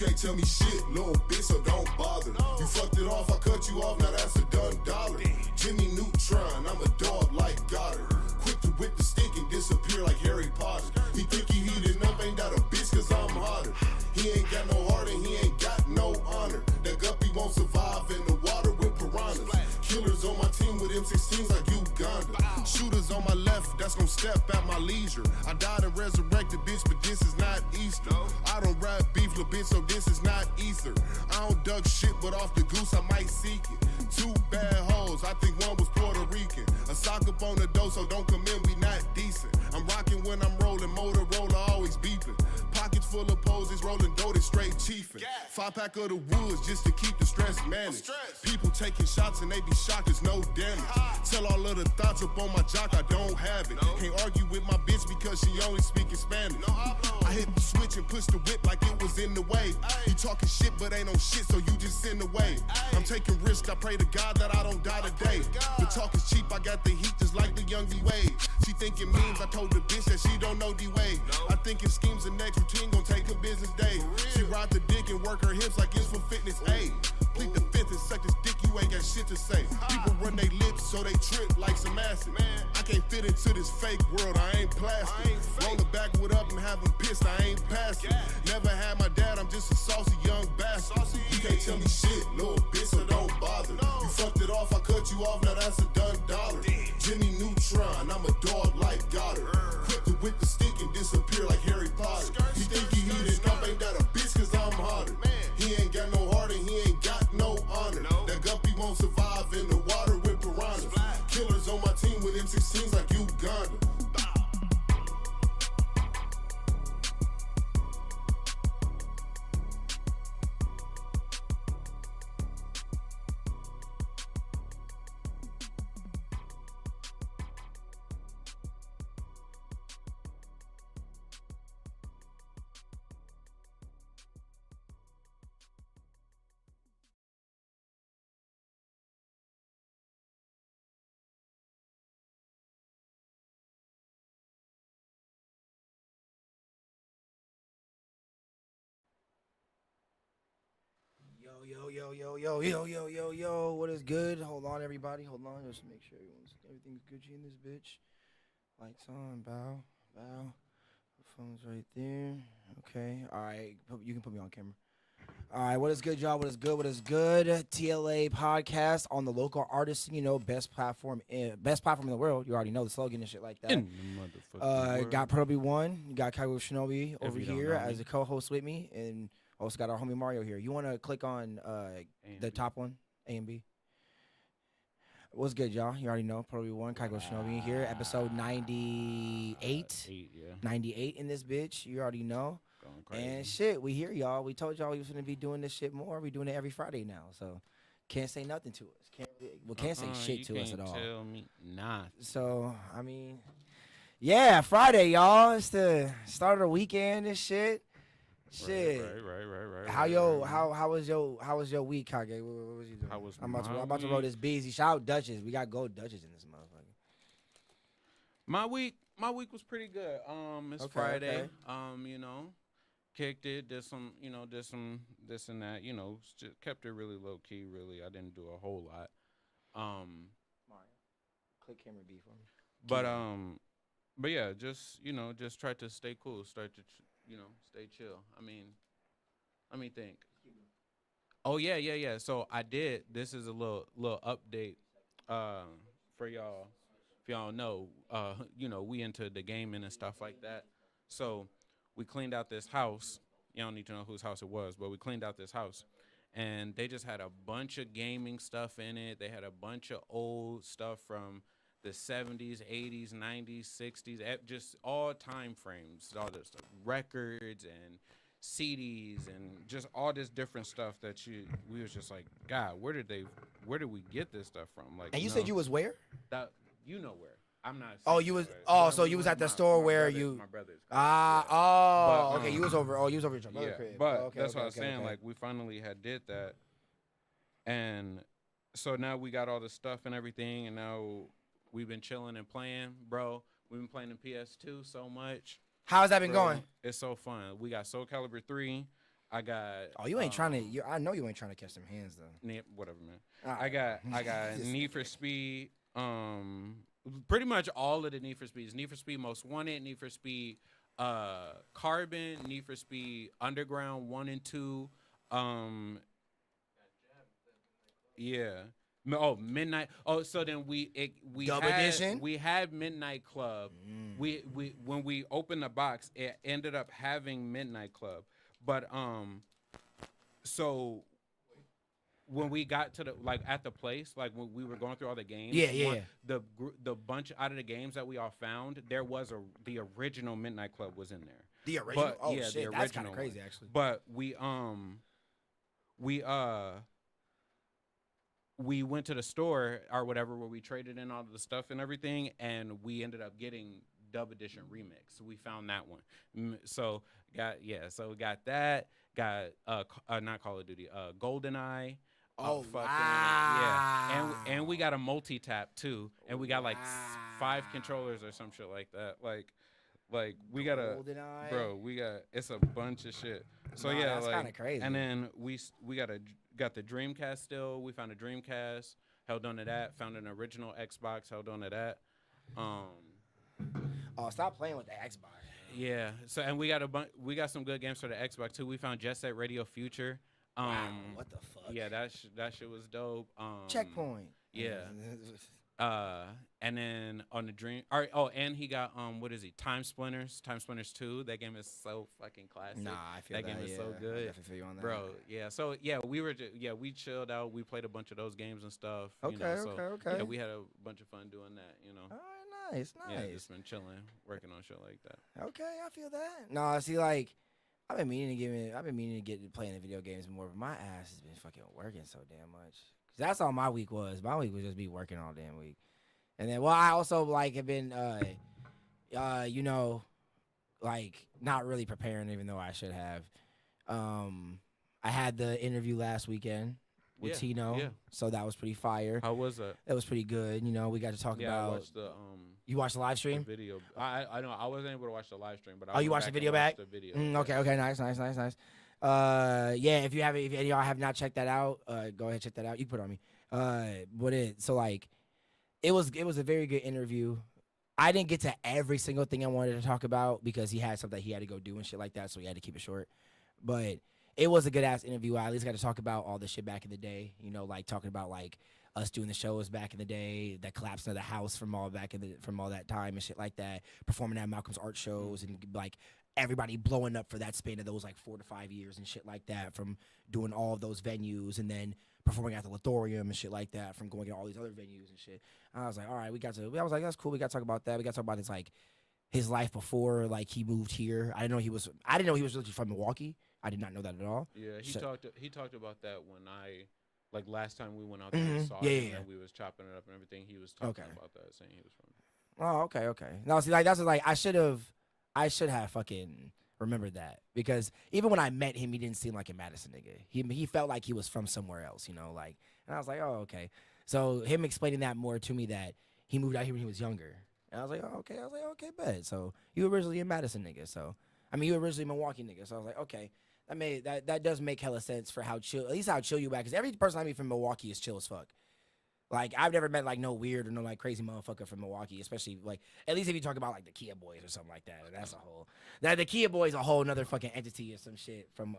can't tell me shit, little bitch, so don't bother. You fucked it off, I cut you off, now that's a done dollar. Jimmy Neutron, I'm a dog like Goddard. Quick to whip the stick and disappear like Harry Potter. He think he heating up, ain't that a bitch, cause I'm hotter. He ain't got no heart and he ain't got no honor. That guppy won't survive in the water with piranhas. Killers on my team with M16s like Uganda. Shooters on my left, that's gon' step at my leisure. I died and resurrected, bitch, but this is not Easter. I don't rap beef, little bitch, so this is not Easter. I don't duck shit, but off the goose I might seek it. Two bad hoes, I think one was Puerto Rican. A sock up on the dough, so don't come in, we not decent. I'm rocking when I'm rolling, Motorola always beeping. Pockets full of poses, rolling dough, straight chiefin'. 5-pack of the woods just to keep the stress managed. People taking shots and they be shocked, there's no damage. Tell all of the thoughts up on my jock, I don't have it. Can't argue with my bitch because she only speaking Spanish. I hit the switch and push the whip like it was in the way. You talking shit but ain't no shit, so you just in the way. I'm taking risks, I pray to God that I don't die today. The talk is cheap, I got the heat just like the young D-Wade. She thinking memes, I told the bitch that she don't know D-Wade. I thinking schemes, the next routine gon' take a business day. She ride the dick and work her hips like it's for fitness. Ayy, plead the fifth and suck this dick, you ain't got shit to say. People run they lips so they trip like some acid. I can't fit into this fake world, I ain't plastic. Roll the backwood up and have them pissed, I ain't passive. Never had my dad, I'm just a saucy young bastard. You can't tell me shit, little bitch, so don't bother. You fucked it off, I cut you off, now that's a done dollar. Jimmy Neutron, I'm a dog like Goddard. Quick to whip the stick and disappear like Harry Potter. He think he heating up, ain't that a bitch, cause I'm hotter. He ain't got no heart and he ain't got no honor. That guppy won't survive in the water with piranhas. Killers on my team with M16s like Uganda. Yo, what is good? Hold on, everybody. Hold on. Just make sure everything's Gucci in this bitch. Lights on. Bow. Phone's right there. Okay. All right. You can put me on camera. All right. What is good, y'all? What is good? T.L.A Podcast on the Local Artisan, best platform in the world. You already know the slogan and shit like that. In the motherfucking world. Got PROnobi1. You got KageWolfShinobi over here as a co-host with me. And also got our homie Mario here. You want to click on the top one, A and B? What's good, y'all? You already know PROnobi1, KageWolfShinobi here. Episode 98. 98 in this bitch. You already know. Going crazy. And shit, we here, y'all. We told y'all we was going to be doing this shit more. We doing it every Friday now. So can't say nothing to us. Can't say shit to us at all. Tell me nothing. So, I mean, yeah, Friday, y'all. It's the start of the weekend and shit. Shit. Right. How was your week, Kage? What was you doing? I'm about to roll this busy. Shout out Duchess. We got gold Duchess in this motherfucker. My week was pretty good. It's Friday. Okay. Kicked it, did some this and that, just kept it really low key, really. I didn't do a whole lot. Mario, click camera B for me. But yeah, just try to stay cool, stay chill. I mean, let me think. Oh yeah. So I did. This is a little update for y'all. If y'all know, we into the gaming and stuff like that. So we cleaned out this house. You don't need to know whose house it was, but we cleaned out this house. And they just had a bunch of gaming stuff in it. They had a bunch of old stuff from the 70s, 80s, 90s, 60s, just all time frames, all this stuff, records and CDs and just all this different stuff that we was just like, God, where did we get this stuff from? Like, and you said you was where? That where? I'm not. Oh, you was. Oh, so you was at the store where you. My brother's. Okay. You was over. Oh, you was over at your brother's crib. But that's what I was saying. Okay. Like, we finally did that, and so now we got all the stuff and everything, and now we've been chilling and playing, bro. We've been playing in PS2 so much. How's that been going? It's so fun. We got Soul Calibur 3. I got. Oh, you ain't trying to. I know you ain't trying to catch them hands though. Whatever, man. All I got Need for Speed. Pretty much all of the Need for Speeds. Need for Speed Most Wanted. Need for Speed Carbon. Need for Speed Underground 1 and 2. Yeah. Oh, Midnight. Oh, so then we Dub edition? We had Midnight Club. We when we opened the box, it ended up having Midnight Club. But so when we got to the at the place, like when we were going through all the games, the bunch out of the games that we all found, there was the original Midnight Club was in there. The original. But, oh yeah, shit, the original that's kind of crazy one. actually. But we went to the store or whatever where we traded in all of the stuff and everything, and we ended up getting Dub Edition Remix. So we found that one. So we got that. Got not Call of Duty, GoldenEye. Oh, fucking, wow. yeah. And we got a multi-tap too, and we got like 5 controllers or some shit like that. Like we got GoldenEye. bro, we got it's a bunch of shit. So Nah, yeah, that's like, kind of crazy. and then we got the Dreamcast still. We found a Dreamcast, held on to that. Found an original Xbox, held on to that. Oh, stop playing with the Xbox. Yeah. So and we got some good games for the Xbox too. We found Jet Set Radio Future. Wow, what the fuck? Yeah, that shit was dope. Checkpoint. Yeah. And then on the Dream, and he got what is he? Time Splinters 2. That game is so fucking classic. Nah, I feel that. Game is so I good. definitely feel you on that, bro. Yeah. So yeah, we chilled out. We played a bunch of those games and stuff. Okay. Yeah, we had a bunch of fun doing that. All right, nice. Yeah, just been chilling, working on shit like that. Okay, I feel that. No, see, like I've been meaning to get to playing the video games more, but my ass has been fucking working so damn much. Cause that's all my week was. My week was just be working all damn week. And then, well, I also like have been, like not really preparing, even though I should have. I had the interview last weekend with Tino, so that was pretty fire. How was that? It was pretty good. You know, we got to talk about. I watched the You watched the live stream? The video. I know I wasn't able to watch the live stream, but you watched the video back? The video. Okay, nice. Yeah, if any of y'all have not checked that out, go ahead check that out. You can put it on me. It was a very good interview. I didn't get to every single thing I wanted to talk about because he had something he had to go do and shit like that, so he had to keep it short. But it was a good ass interview. I at least got to talk about all the shit back in the day. You know, like talking about like us doing the shows back in the day, the collapse of the house from all that time and shit like that. Performing at Malcolm's art shows and like everybody blowing up for that span of those like 4 to 5 years and shit like that, from doing all of those venues and then performing at the Lathorium and shit like that, from going to all these other venues and shit. I was like, all right, I was like, that's cool. We got to talk about that. We got to talk about his life before like he moved here. I didn't know he was really from Milwaukee. I did not know that at all. Yeah, he talked about that when last time we went out there and saw him and we was chopping it up and everything. He was talking about that, saying he was from. Oh, okay. No, see, like that's like I should have fucking remembered that, because even when I met him, he didn't seem like a Madison nigga. He felt like he was from somewhere else, you know, like. And I was like, oh, okay. So him explaining that more to me, that he moved out here when he was younger, and I was like, oh, okay. I was like, okay, bet. So you originally a Madison nigga. So I mean, you originally a Milwaukee nigga. So I was like, okay. That does make hella sense for how chill you act. Because every person I meet from Milwaukee is chill as fuck. Like, I've never met, like, no weird or no, like, crazy motherfucker from Milwaukee, especially, like, at least if you talk about, like, the Kia Boys or something like that. That's a whole... the Kia Boys a whole nother fucking entity or some shit from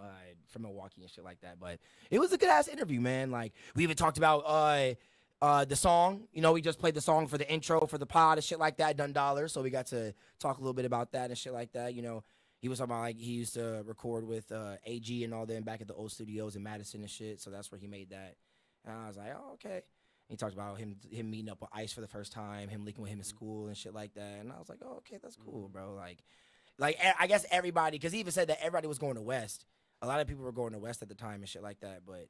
Milwaukee and shit like that. But it was a good-ass interview, man. Like, we even talked about the song. You know, we just played the song for the intro for the pod and shit like that, Done Dollars. So we got to talk a little bit about that and shit like that, you know. He was talking about, like, he used to record with AG and all them back at the old studios in Madison and shit. So that's where he made that. And I was like, oh, okay. He talked about him meeting up with Ice for the first time, him linking with him in school and shit like that. And I was like, oh, okay, that's cool, bro. Like I guess everybody, because he even said that everybody was going to West. A lot of people were going to West at the time and shit like that. But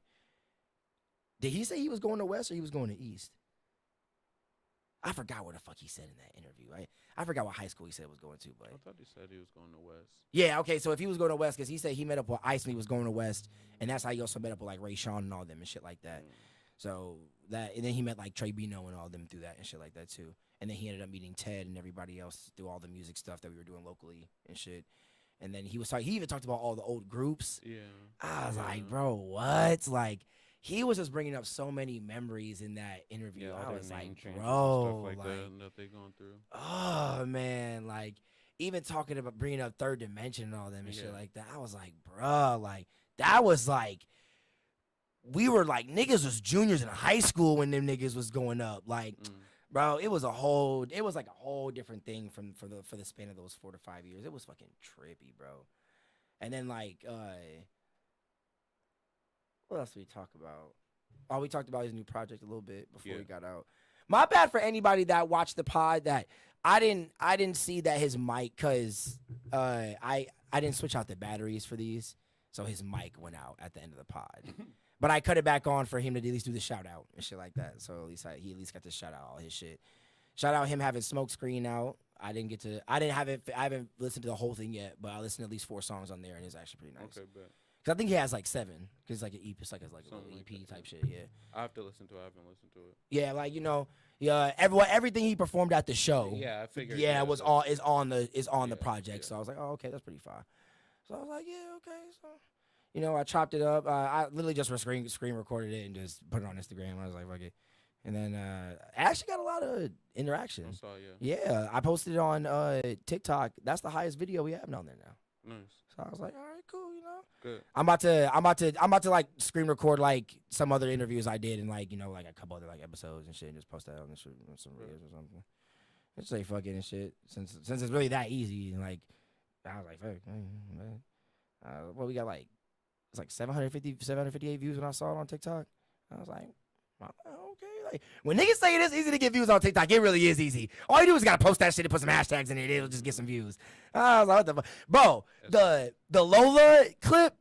did he say he was going to West or he was going to East? I forgot what the fuck he said in that interview. I forgot what high school he said was going to. But I thought he said he was going to West. Yeah, okay. So if he was going to West, because he said he met up with Ice when he was going to West, and that's how he also met up with like Ray Sean and all them and shit like that. So that, and then he met like Trey Bino and all them through that and shit like that too. And then he ended up meeting Ted and everybody else through all the music stuff that we were doing locally and shit. And then he even talked about all the old groups. Yeah. I was like, bro, what? Like, he was just bringing up so many memories in that interview. Yeah, I was like, and bro, stuff like that they going through. Oh man, like even talking about bringing up Third Dimension and all them and shit like that. I was like, bro, like that was like we were like niggas was juniors in high school when them niggas was going up. Like, bro, it was like a whole different thing for the span of those 4 to 5 years. It was fucking trippy, bro. And then like what else did we talk about? Oh, we talked about his new project a little bit before we got out. My bad for anybody that watched the pod that I didn't see that his mic, cause I didn't switch out the batteries for these, so his mic went out at the end of the pod. But I cut it back on for him to at least do the shout out and shit like that. So he at least got to shout out all his shit. Shout out him having Smoke Screen out. I haven't listened to the whole thing yet, but I listened to at least 4 songs on there and it's actually pretty nice. Okay, bet. Cause I think he has like 7. Cause it's like an EP, it's like a little EP type shit. Yeah. I have to listen to it. I haven't listened to it. Yeah, like everything he performed at the show. Yeah, I figured. Yeah, it was all is on the project. Yeah. So I was like, oh, okay, that's pretty fine. So I was like, yeah, okay. So, I chopped it up. I literally just screen recorded it and just put it on Instagram. I was like, fuck it. And then I actually got a lot of interaction. I saw, yeah, I posted it on TikTok. That's the highest video we have down there now. Nice. So I was like, all right, cool, Good. I'm about to like screen record like some other interviews I did and like like a couple other like episodes and shit and just post that on some reels or something. Just say fuck it and shit since it's really that easy and like I was like fuck man. Well, we got like it's like 758 views when I saw it on TikTok. I was like, okay, like when niggas say it is easy to get views on TikTok, it really is easy. All you do is gotta post that shit and put some hashtags in it, it'll just get some views. I was like, what the fuck? Bro, the Lola clip,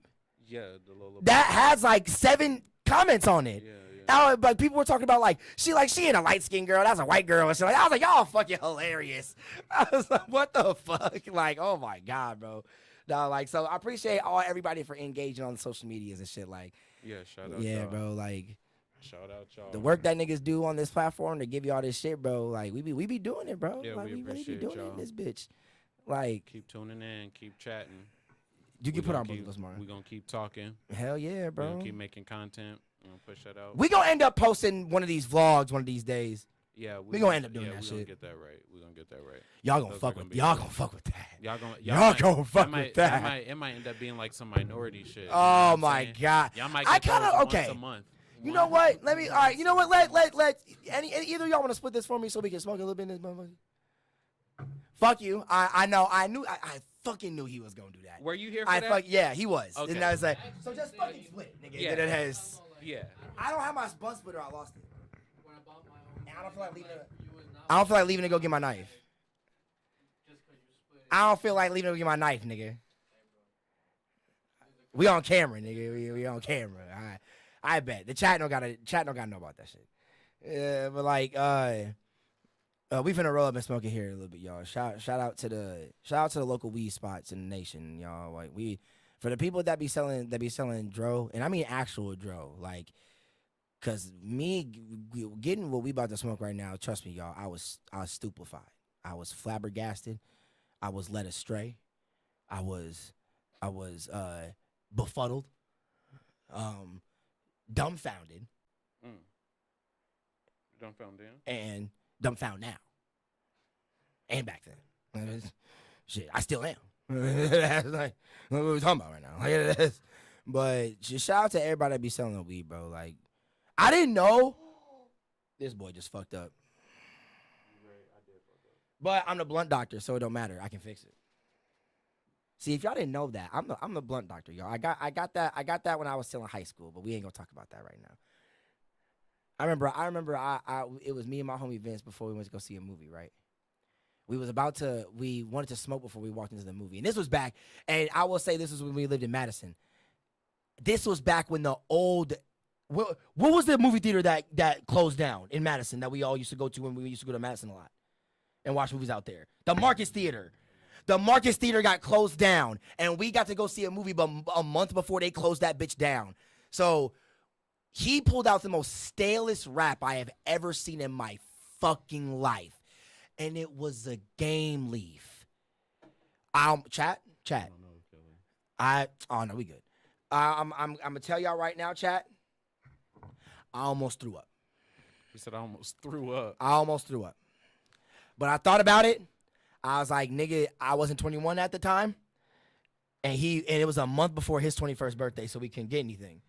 the Lola that has like 7 comments on it. Now, like people were talking about like she ain't a light skinned girl, that's a white girl and shit. Like I was like, y'all fucking hilarious. I was like, what the fuck? Like, oh my god, bro. No, like so I appreciate everybody for engaging on social medias and shit. Like, shout out. Yeah, bro. Like, shout out y'all. The work that niggas do on this platform to give you all this shit, bro. Like we be doing it, bro. Yeah, like we really be doing y'all. it in this bitch. Like keep tuning in, keep chatting. You can put on both of us, man. We're gonna keep talking. Hell yeah, bro. We're gonna keep making content. We're gonna push that out. We gonna end up posting one of these vlogs one of these days. Yeah, we gonna end up doing that shit. We're gonna get that right. We're gonna get that right. Y'all gonna fuck with that. Y'all gonna fuck with that. It might end up being like some minority shit. Oh my god. Y'all might get once a month. You know what? Let me. All right. You know what? Let. Either y'all want to split this for me so we can smoke a little bit in this motherfucker. Fuck you. I know. I fucking knew he was gonna do that. Were you here for that? Yeah, he was. Okay. And I was like, so just fucking split, nigga. Yeah. Yeah. I don't have my bun splitter. I lost it. When I bought my own, And I don't feel like leaving it. you was not. I don't feel like leaving to go get my knife. Just 'cause you split it. I don't feel like leaving to go get my knife, nigga. We on camera, nigga. We on camera. I bet the chat don't gotta know about that shit. Yeah, but like we finna roll up and smoke it here a little bit, y'all. Shout out to the local weed spots in the nation, y'all. Like for the people that be selling dro, and I mean actual dro, like, cause me getting what we about to smoke right now, trust me, y'all, I was stupefied. I was flabbergasted. I was led astray. I was befuddled. Dumbfounded. Dumbfounded. And dumbfound now. And back then. Shit, I still am. Like, what are we talking about right now? Like, but just shout out to everybody that be selling the weed, bro. Like, I didn't know. This boy just fucked up. But I'm the blunt doctor, so it don't matter. I can fix it. See, if y'all didn't know that, I'm the blunt doctor, y'all. I got that when I was still in high school, but we ain't gonna talk about that right now. I remember it was me and my homie Vince before we went to go see a movie, right? We wanted to smoke before we walked into the movie. And this was back, and I will say this was when we lived in Madison. This was back when the old, what was the movie theater that closed down in Madison that we all used to go to when we used to go to Madison a lot and watch movies out there? The Marcus Theater. The Marcus Theater got closed down, and we got to go see a movie but a month before they closed that bitch down. So he pulled out the most stalest rap I have ever seen in my fucking life. And it was a game leaf. Chat. Oh no, we good. I'm gonna tell y'all right now, chat. I almost threw up. He said I almost threw up. I almost threw up. But I thought about it. I was like, nigga, I wasn't 21 at the time. And it was a month before his 21st birthday, so we couldn't get anything.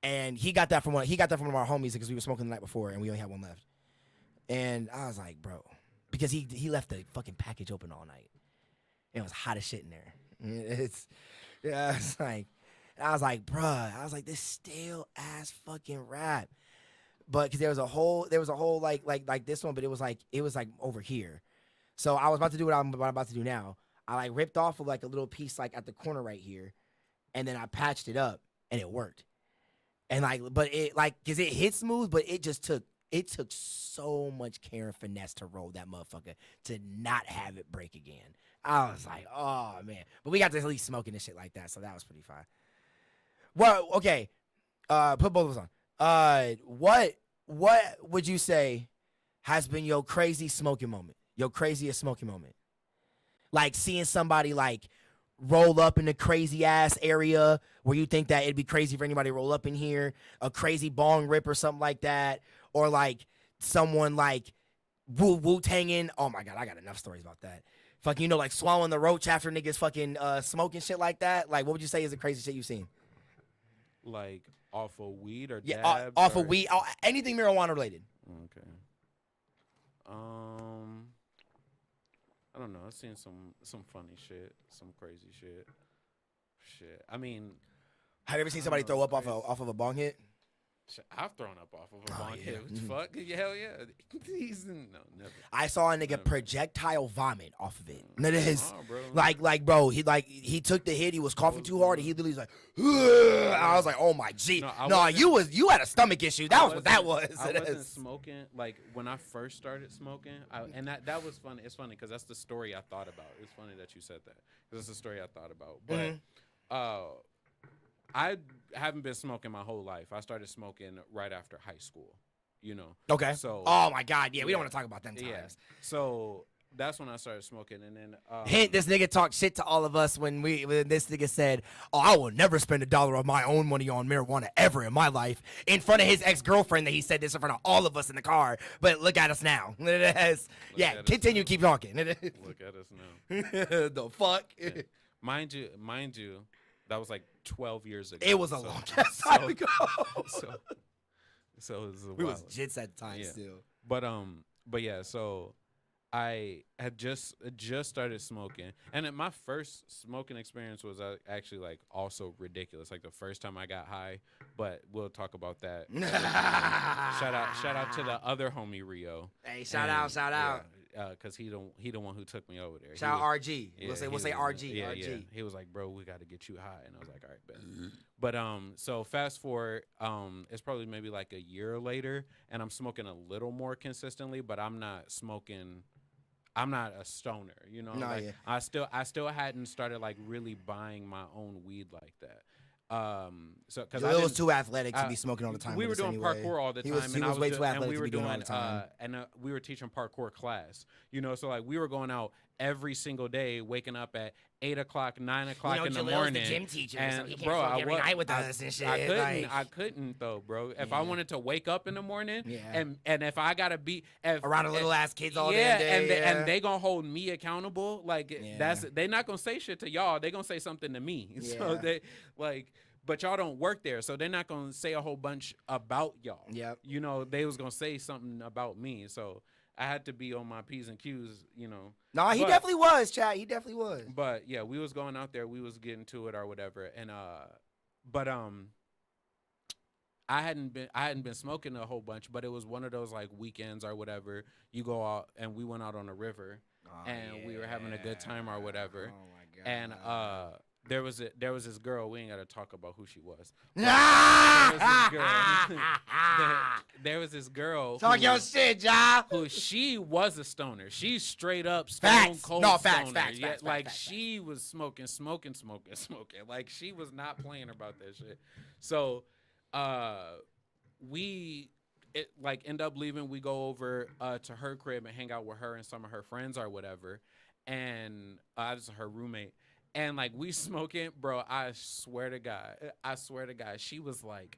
And he got that from one of our homies because we were smoking the night before and we only had one left. And I was like, bro, because he left the fucking package open all night. And it was hot as shit in there. I was like, bruh, this stale ass fucking rap. But because there was a whole like this one, but it was like over here. So I was about to do what I'm about to do now. I like ripped off of like a little piece like at the corner right here, and then I patched it up and it worked. And like, but it like because it hit smooth, but it took so much care and finesse to roll that motherfucker to not have it break again. I was like, oh man. But we got to at least smoking this shit like that, so that was pretty fine. Well, okay. Put both of us on. What would you say has been your crazy smoking moment? Your craziest smoking moment? Like seeing somebody like roll up in a crazy ass area where you think that it'd be crazy for anybody to roll up in here, a crazy bong rip or something like that, or like someone like Wu-Tanging. Oh my God, I got enough stories about that. Fucking, like swallowing the roach after niggas fucking smoking shit like that. Like, what would you say is the craziest shit you've seen? Like off of weed or Yeah, dabs off or of weed, anything marijuana related. Okay. I don't know. I've seen some funny shit, some crazy shit. I mean, have you ever seen somebody throw up off of a bong hit? I've thrown up off of a bong yeah. hit. What the fuck? Yeah, hell yeah. No, never. I saw a nigga Never. projectile vomit off of it. That is, bro. like, bro, he took the hit. He was coughing too hard. And he literally was like, ugh. I was like, oh my G. No, you had a stomach issue. That was what that was. I wasn't smoking. Like when I first started smoking, and that was funny. It's funny because that's the story I thought about. It's funny that you said that because it's the story I thought about. But I haven't been smoking my whole life. I started smoking right after high school, Okay. So. Oh my God, yeah, we don't want to talk about them times. Yeah. So that's when I started smoking, and then. Hint: this nigga talked shit to all of us when this nigga said, "Oh, I will never spend $1 of my own money on marijuana ever in my life." In front of his ex-girlfriend, that he said this in front of all of us in the car. But look at us now. Yeah, continue, keep talking. Look at us now. The fuck. Yeah. Mind you. That was like 12 years ago. It was a long time ago. So it was a we while. was jits at the time still. But yeah, so I had just started smoking, and my first smoking experience was actually like also ridiculous. Like the first time I got high, but we'll talk about that. Shout out to the other homie Rio. Hey, shout out. Cause he the one who took me over there. Shout out RG. Yeah, we'll say RG. Yeah, RG. yeah. He was like, bro, we got to get you high, and I was like, all right, bet. But so fast forward, it's probably maybe like a year later, and I'm smoking a little more consistently, but I'm not smoking. I'm not a stoner, No, like, yeah. I still hadn't started like really buying my own weed like that. So because I was too athletic to be smoking all the time. We were doing parkour all the time. He was way too athletic to be doing all the time. And we were teaching parkour class. So like we were going out every single day, waking up at 8 o'clock, 9 o'clock in the morning. The gym teacher, and so he can't bro, smoke every night with us and shit. I couldn't though, bro. If I wanted to wake up in the morning, and if I gotta be around the little ass kids all day, day, and they gonna hold me accountable, like they not gonna say shit to y'all. They gonna say something to me. Yeah. So they like. But y'all don't work there, so they're not gonna say a whole bunch about y'all. Yep. They was gonna say something about me, so I had to be on my P's and Q's. No, he definitely was, Chad. He definitely was. But yeah, we was going out there, we was getting to it or whatever, and I hadn't been smoking a whole bunch, but it was one of those like weekends or whatever. You go out, and we went out on the river, and we were having a good time or whatever. Oh my God. And there was this girl. We ain't gotta talk about who she was. There was this girl. Talk your shit, y'all. Who she was a stoner. She's straight up stone cold stoner. Facts. She was smoking. Like she was not playing about that shit. So, we end up leaving. We go over to her crib and hang out with her and some of her friends or whatever, and this is her roommate. And like we smoking, bro. I swear to God, she was like,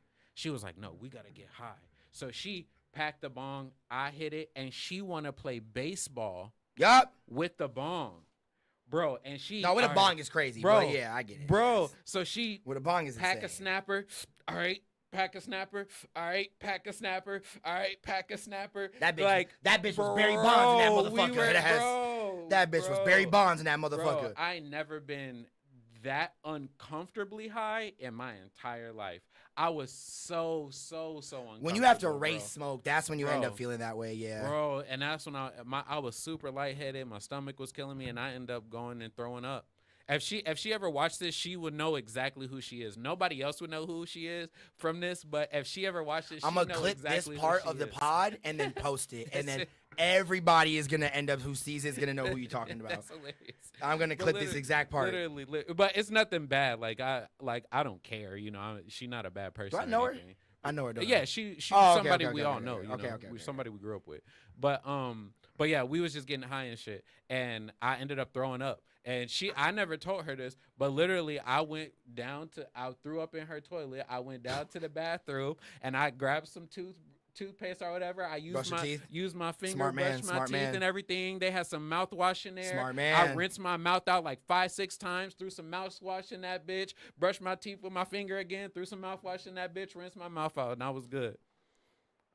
no, we gotta get high. So she packed the bong. I hit it, and she wanna play baseball. Yup. With the bong, bro. And she No, with a bong is crazy, bro. But yeah, I get it, bro. Yes. So she with a bong is pack insane. a snapper. All right. Pack a snapper. All right, pack a snapper. All right, pack a snapper. That bitch, like, that bitch was Barry Bonds in that motherfucker. That bitch was Barry Bonds in that motherfucker. Bro, I ain't never been that uncomfortably high in my entire life. I was so uncomfortable. When you have to race bro. smoke, that's when you end up feeling that way, yeah. Bro, and that's when I was super lightheaded. My stomach was killing me, and I ended up going and throwing up. If she ever watched this, she would know exactly who she is. Nobody else would know who she is from this, but if she ever watched this, I'm gonna clip exactly this part who she of the is. pod and then post it, and then everybody is gonna end up who sees it is gonna know who you're talking about. That's hilarious. I'm gonna clip this exact part. Literally, but it's nothing bad. Like I don't care. You know, she's not a bad person. Do I know her? anything. I know her. Don't Yeah, I? she's Oh, okay, somebody okay, we okay, all okay, know. okay, You know, okay. somebody we grew up with. But yeah, we was just getting high and shit, and I ended up throwing up. And I never told her this, but literally I threw up in her toilet. I went down to the bathroom and I grabbed some toothpaste or whatever. I used my finger, brush my teeth and everything. They had some mouthwash in there. Smart man. I rinsed my mouth out like 5-6 times, threw some mouthwash in that bitch, brushed my teeth with my finger again, threw some mouthwash in that bitch, rinsed my mouth out, and I was good.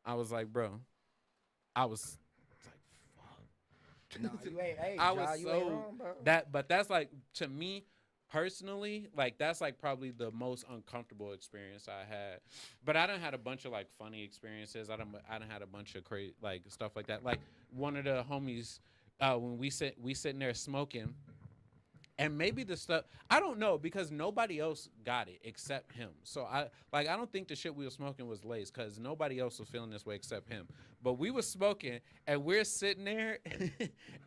I was like, bro, No, hey, I Ja, was you ain't wrong, bro. but that's like, to me personally, like that's like probably the most uncomfortable experience I had. But I done had a bunch of like funny experiences. I done had a bunch of crazy like stuff like that. Like one of the homies, when we sitting there smoking, and maybe the stuff, I don't know, because nobody else got it except him. So I don't think the shit we were smoking was laced, because nobody else was feeling this way except him. But we were smoking and we're sitting there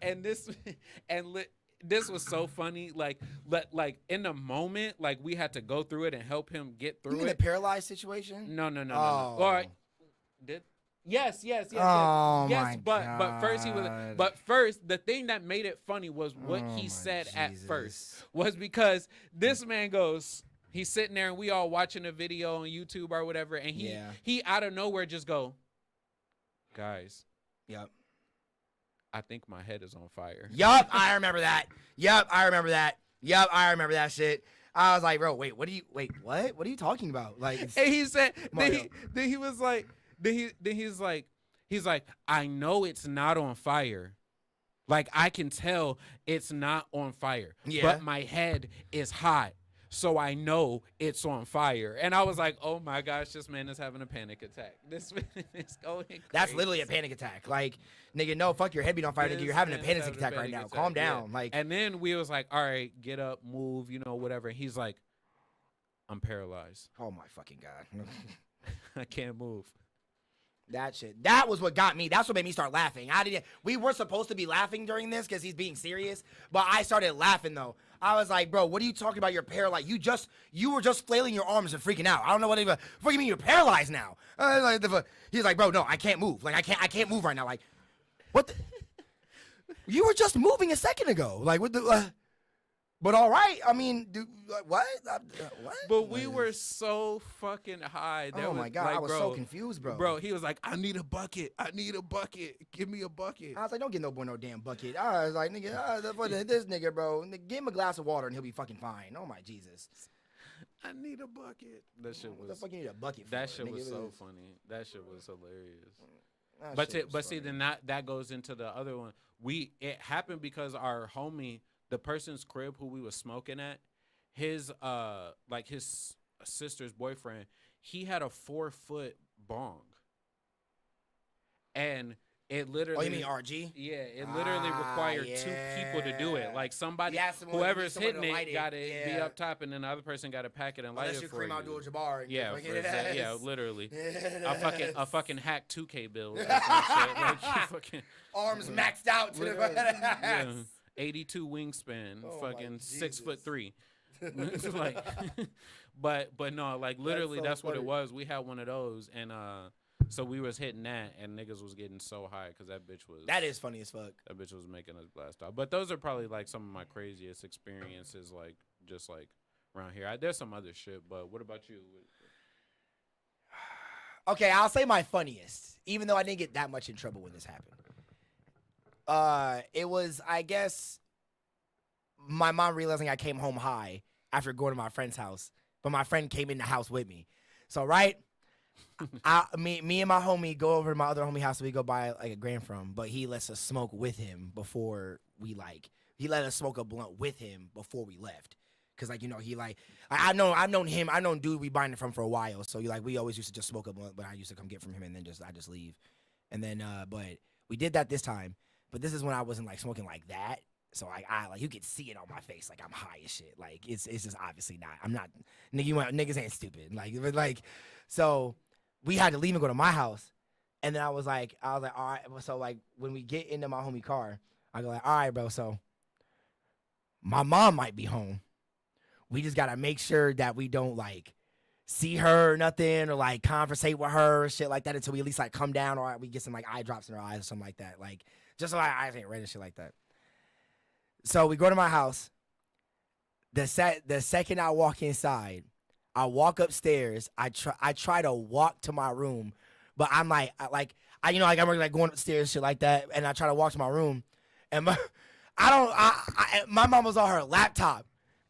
and this was so funny. Like in the moment, like we had to go through it and help him get through You mean it. the paralyzed situation? No. Oh. All right. Yes. Oh, yes, my but first God. but first the thing that made it funny was what he said at first, was because this man goes, he's sitting there and we all watching a video on YouTube or whatever, and he out of nowhere just go, guys, Yep. I think my head is on fire. Yup, I remember that. Yup, I remember that shit. I was like, bro, what? What are you talking about? Like, And he said, then he was like, he's like, I know it's not on fire. Like, I can tell it's not on fire. Yeah. But my head is hot, so I know it's on fire. And I was like, oh my gosh, this man is having a panic attack. This man is going crazy. That's literally a panic attack. Like, nigga, no, fuck your head being on fire, nigga. You're having a panic attack right now. Calm down. Yeah. Like, and then we was like, all right, get up, move, whatever. And he's like, I'm paralyzed. oh my fucking God. I can't move. That shit. That was what got me. That's what made me start laughing. We were supposed to be laughing during this because he's being serious, but I started laughing though. I was like, bro, what are you talking about? You're paralyzed. You were just flailing your arms and freaking out. I don't know what do you mean you're paralyzed now? He's like, bro, no, I can't move. Like, I can't move right now. Like, what the? You were just moving a second ago. Like, what the? But all right. I mean, what? What? But we were so fucking high. Oh my God, like, I was bro, so confused, bro. Bro, he was like, I need a bucket. Give me a bucket. I was like, don't get no boy no damn bucket. I was like, nigga, this nigga, bro, give him a glass of water and he'll be fucking fine. Oh my Jesus. I need a bucket. That shit What was. the fuck you need a bucket for? That shit nigga? was It so funny. That shit was hilarious. that shit was See, funny. then that goes into the other one. It happened because our homie, the person's crib who we was smoking at, his sister's boyfriend, he had a 4-foot bong, and it literally. Oh, you mean RG? Yeah, it literally required 2 people to do it. Like somebody, Yeah, someone- whoever's someone to hitting light it, it. got to be Yeah. up top, and then the other person got to pack it and light Unless it you for Kareem you. Abdul-Jabbar. and Yeah, just for fucking- exact- yeah, literally. Yes. A fucking hack 2K bill. Or some shit. Like, you fucking Arms maxed out to the yeah, 82 wingspan, Oh, my fucking Jesus. 6'3". It's like, but no, like literally, so that's what it funny. was. We had one of those, and So we was hitting that, and niggas was getting so high because that bitch was. That is funny as fuck. That bitch was making us blast off. But those are probably like some of my craziest experiences, like just like around here. There's some other shit, but what about you? Okay, I'll say my funniest, even though I didn't get that much in trouble when this happened. It was, I guess, my mom realizing I came home high after going to my friend's house, but my friend came in the house with me. So, right, me and my homie go over to my other homie house that we go buy like a gram from, but he lets us smoke with him before we he let us smoke a blunt with him before we left. Cause like, you know, he like, I've known dude we buying it from for a while. So we always used to just smoke a blunt, but I used to come get from him and then I just leave. And then, but we did that this time, but this is when I wasn't like smoking like that. So I like, you could see it on my face. Like I'm high as shit. Like it's just obviously not, I'm not, niggas ain't stupid. Like, so we had to leave and go to my house. And then I was like, all right. So like when we get into my homie car, I go like, all right, bro. So my mom might be home. We just got to make sure that we don't, like, see her or nothing or, like, conversate with her or shit like that until we at least, like, come down or we get some, like, eye drops in our eyes or something like that. Like, just so our eyes ain't red and shit like that. So we go to my house. The second I walk inside, I walk upstairs. I try to walk to my room, but I'm, like I'm like going upstairs and shit like that, and I try to walk to my room. And my mom was on her laptop.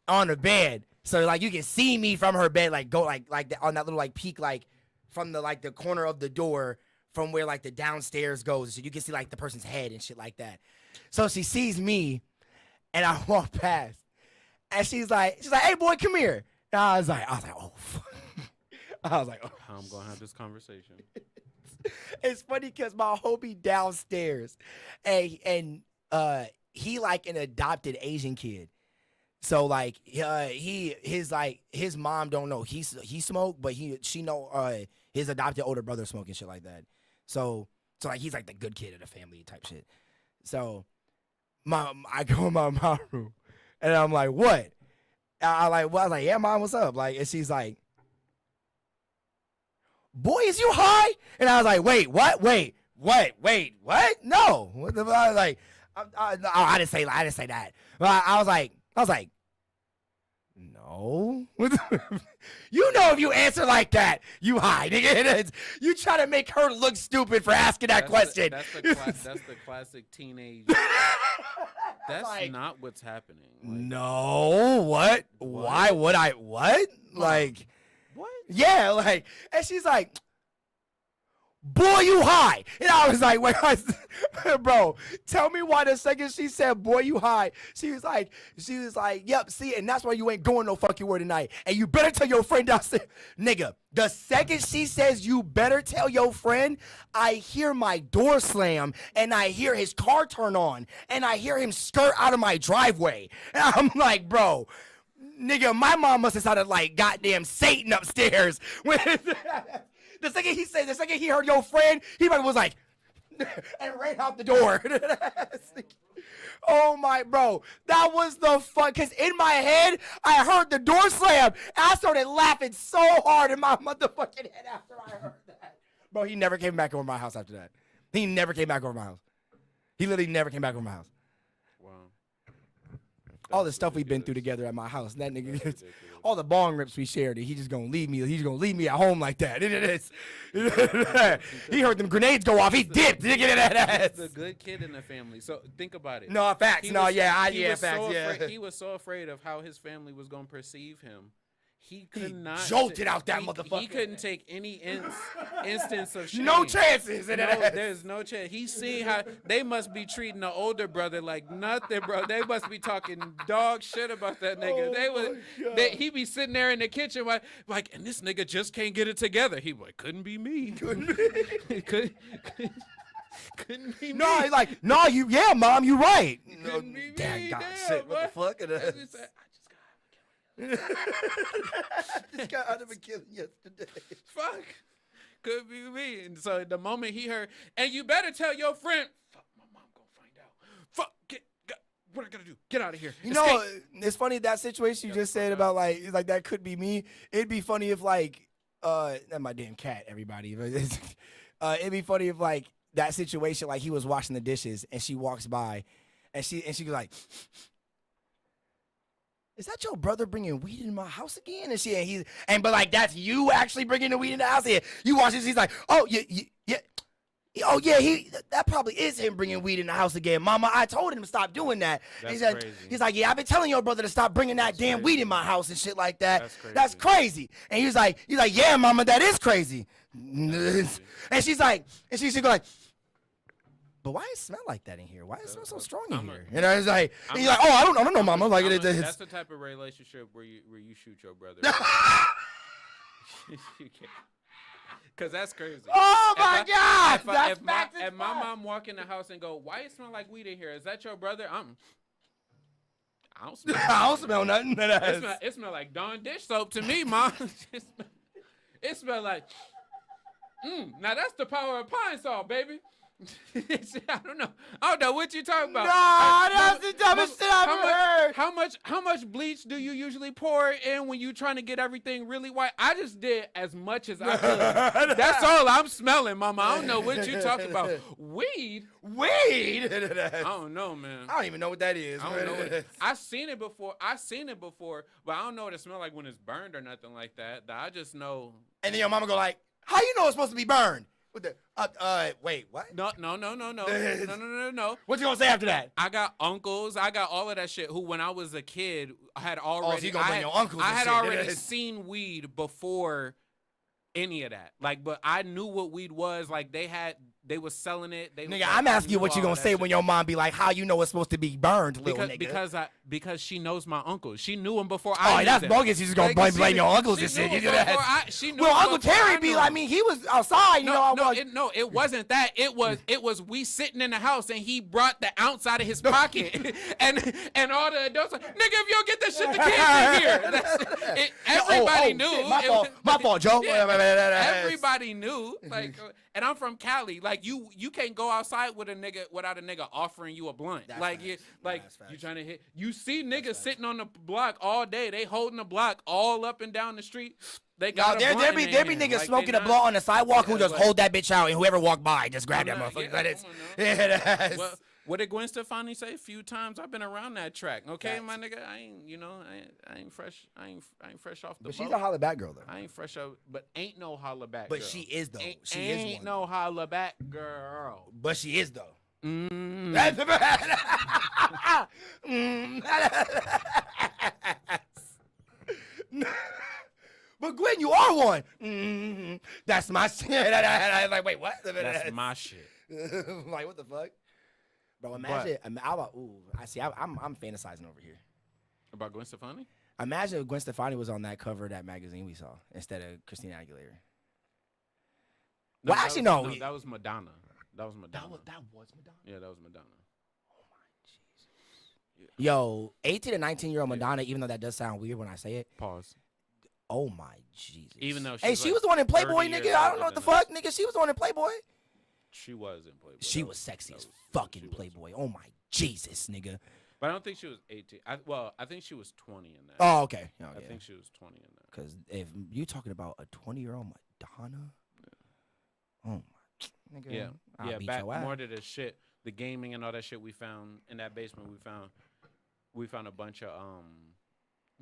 On the bed, so like you can see me from her bed, like go like on that little like peak, like from the like the corner of the door from where like the downstairs goes, so you can see like the person's head and shit like that. So she sees me, and I walk past, and she's like, "Hey boy, come here." And I was like, "Oh." I was like, "Oh." I'm gonna have this conversation. It's funny because my homie downstairs, and he like an adopted Asian kid. So like his mom don't know he smoked, but she know his adopted older brother smoking shit like that. So like he's like the good kid of the family type shit. So I go in my mom's room and I'm like, what? I was like, yeah, mom, what's up? Like, and she's like, boy, is you high? And I was like, wait, what? Wait, what? No. What the, I was like, I didn't say that. I was like, no. You know if you answer like that, you high, nigga. You try to make her look stupid for asking that question. That's the classic teenage. That's like, not what's happening. Like, no, what? Why would I? What? Like, what? Yeah, like, and she's like, boy, you high. And I was like, wait, bro, tell me why the second she said, boy, you high, she was like, yep, see, and that's why you ain't going no fucking word tonight. And you better tell your friend downstairs. Nigga, the second she says you better tell your friend, I hear my door slam, and I hear his car turn on, and I hear him skirt out of my driveway. And I'm like, bro, nigga, my mom must have sounded like goddamn Satan upstairs. The second he heard your friend, he probably was like, and ran out the door. Oh my, bro, that was the fun. Because in my head, I heard the door slam. And I started laughing so hard in my motherfucking head after I heard that. Bro, he never came back over my house after that. He never came back over my house. He literally never came back over my house. Wow. All the stuff we've been through together at my house. That nigga, all the bong rips we shared, he just gonna leave me. He's gonna leave me at home like that. He heard them grenades go off. He dipped. He's the good kid in the family. So think about it. No facts. Facts. He was so afraid of how his family was gonna perceive him. He could not jolted out that motherfucker. He couldn't take any instance of shame. No chances. There's no chance. He's seeing how they must be treating the older brother like nothing, bro. They must be talking dog shit about that nigga. He be sitting there in the kitchen like, and this nigga just can't get it together. He like, couldn't be me. Couldn't be me. No, he's like, no, mom, you right. Couldn't be Damn, me. God, Damn, shit, what what the fuck? This guy out of a killing yesterday. Fuck. Could be me. And so the moment he heard, and you better tell your friend, fuck, my mom gonna find out. Fuck, what I gotta do? Get out of here. You know, it's funny that situation you just said about like that could be me. It'd be funny if like, that's my damn cat, everybody. It'd be funny if like that situation, like he was washing the dishes and she walks by, and she goes like, "Is that your brother bringing weed in my house again?" But like that's you actually bringing the weed in the house. Yeah, you watch this. He's like, "Oh yeah. Oh yeah, that probably is him bringing weed in the house again, Mama. I told him to stop doing that." That's crazy. He's like, "Yeah, I've been telling your brother to stop bringing that damn weed in my house and shit like that. That's crazy." And he's like, "Yeah, Mama, that is crazy." And she's like, "But why it smell like that in here? Why it smell so strong in here?" And I was like, he's like, "Oh, I don't know, Mama." Like that's the type of relationship where you shoot your brother. You can't. Cause that's crazy. Oh my God! If my mom walk in the house and go, "Why it smell like weed in here? Is that your brother?" I don't smell. I don't smell nothing. It smell like Dawn dish soap to me, Mom. It smell like. Now that's the power of pine salt, baby. I don't know what you talking about. Nah, that's the dumbest shit I've ever heard. How much bleach do you usually pour in when you trying to get everything really white? I just did as much as I could. That's all I'm smelling, Mama. I don't know what you talking about. Weed? I don't know, man. I don't even know what that is. I don't know. I seen it before, but I don't know what it smells like when it's burned or nothing like that. I just know. And then your mama go like, "How you know it's supposed to be burned?" With the wait, what? No. What you gonna say after that? I got uncles. I got all of that shit. Who, when I was a kid, I had already. So you gonna bring your uncles? I had already seen weed before any of that. Like, but I knew what weed was. Like, they was selling it. Nigga, I'm asking you what you gonna say when your mom be like, "How you know it's supposed to be burned, little nigga?" Because she knows my uncle. She knew him before I. Oh, that's bogus. You just gonna blame your uncles and shit. She knew. Well, Uncle Terry be like, he was outside. It wasn't that. It was we sitting in the house and he brought the ounce out of his pocket and all the adults like, "Nigga, if you don't get this shit, the kids in here." Everybody knew. Shit, my fault, Joe. Everybody knew. Like, and I'm from Cali. Like, you can't go outside with a nigga without a nigga offering you a blunt. You trying to hit. You see niggas sitting on the block all day. They holding the block all up and down the street. They got there be niggas smoking a blunt on the sidewalk who just hold that bitch out, and whoever walk by just grab that motherfucker. What did Gwen Stefani say? A few times I've been around that track. Okay, my nigga, I ain't fresh. I ain't fresh off the boat. But she's a holla back girl though. I ain't fresh up, but ain't no holla back. But girl. she is though. She ain't is no holla back girl. But she is though. But Gwen, you are one. That's my shit. I was like, wait, what? That's my shit. Like, what the fuck? Bro, imagine. I'm fantasizing over here. About Gwen Stefani? Imagine if Gwen Stefani was on that cover of that magazine we saw instead of Christina Aguilera. No, that was Madonna. That was Madonna. That was Madonna? Yeah, that was Madonna. Oh, my Jesus. Yo, 18 to 19-year-old Madonna, even though that does sound weird when I say it. Pause. Oh, my Jesus. Even though she was the one in Playboy, nigga. I don't know what the fuck, nigga. She was the one in Playboy. She was in Playboy. She was sexy as fucking Playboy. Oh, my Jesus, nigga. But I don't think she was 18. I think she was 20 in that. Oh, okay. Oh, I think she was 20 in that. Because if you talking about a 20-year-old Madonna, oh, my. Nigga, yeah. Back more to the shit, the gaming and all that shit we found in that basement. We found a bunch of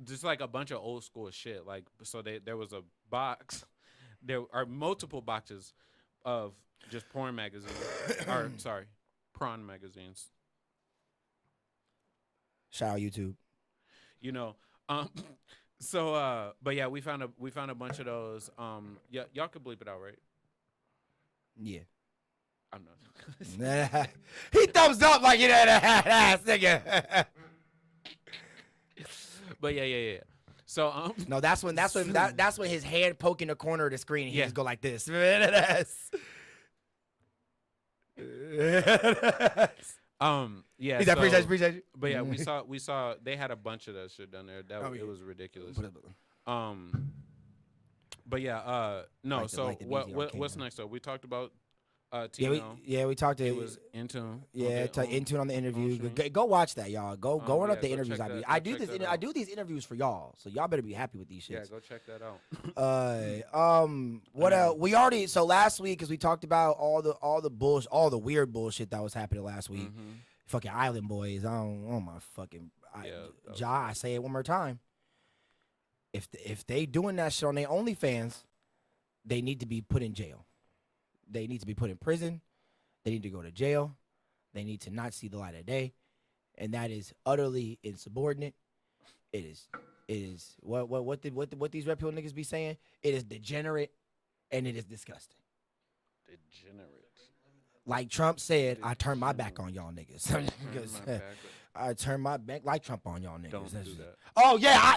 just like a bunch of old school shit. Like, so there was a box, there are multiple boxes of just porn magazines, or sorry, prawn magazines. Shout out YouTube. So but yeah, we found a bunch of those. Yeah, y'all could bleep it out, right? Yeah. I'm not. He thumbs up like you that ass nigga. But yeah. So no, that's when his hand poking the corner of the screen and he just go like this. Yeah. He's appreciate you. But yeah, we saw they had a bunch of that shit down there. It was ridiculous. But yeah, no. What's next though? We talked about Tino. we talked to. He was in tune. Yeah, Intune on the interview. stream. Go watch that, y'all. Go run up the go interviews. check that- I go do check this. that I out. do these interviews for y'all, so y'all better be happy with these Yeah, shits. go check that out. What else? We already last week, because we talked about all the weird bullshit that was happening last week. Mhm. Fucking Island Boys. Oh my fucking. Yeah, that was I say it one more time. If they doing that shit on their OnlyFans, they need to be put in jail. They need to be put in prison. They need to go to jail. They need to not see the light of day, and that is utterly insubordinate. It is what these Red Pill niggas be saying? It is degenerate, and it is disgusting. Degenerate. Like Trump said, I turn my back on y'all niggas. Because, My back. I turn my back like Trump on y'all niggas. Don't That's do just- that. Oh yeah.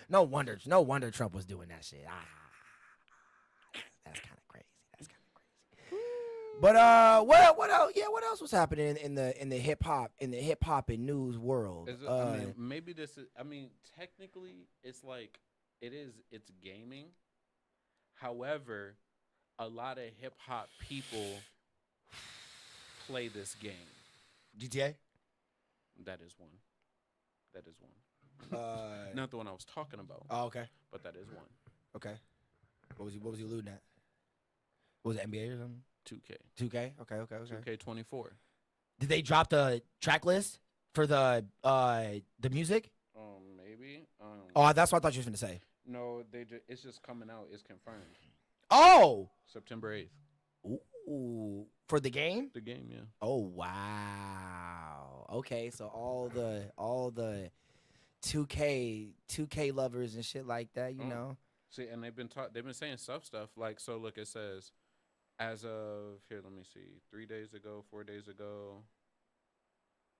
No wonder Trump was doing that shit. That's kind of crazy. But what else? Yeah, what else was happening in the hip hop and news world? I mean, maybe this is. I mean, technically, it's like it's gaming. However, a lot of hip hop people play this game. GTA. That is one. Not the one I was talking about, Oh, okay. but that is one. Okay. What was he alluding at? Was it NBA or something? 2K. 2K. Okay. 2K24. Did they drop the track list for the music? Maybe. Oh, that's what I thought you was gonna say. No, it's just coming out. It's confirmed. Oh. September 8th. Ooh. For the game? The game, yeah. Oh wow. Okay, so all the 2K lovers and shit like that, you know. See, and they've been saying stuff like, so look, it says as of here, let me see, 3 days ago, 4 days ago,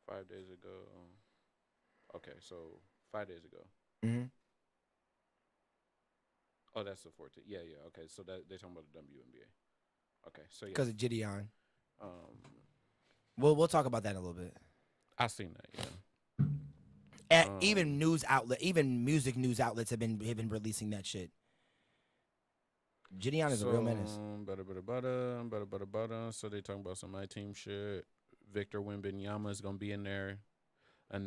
5 days ago. Okay, so 5 days ago. Mhm. Oh, that's the 14th. Yeah. Okay, so that they're talking about the WNBA. Okay, so yeah. Because of Gideon. Um, We'll talk about that in a little bit. I seen that. Yeah. Even music news outlets have been releasing that shit. Gideon is a real menace. Butter. So they talking about some My Team shit. Victor Wembanyama is gonna be in there.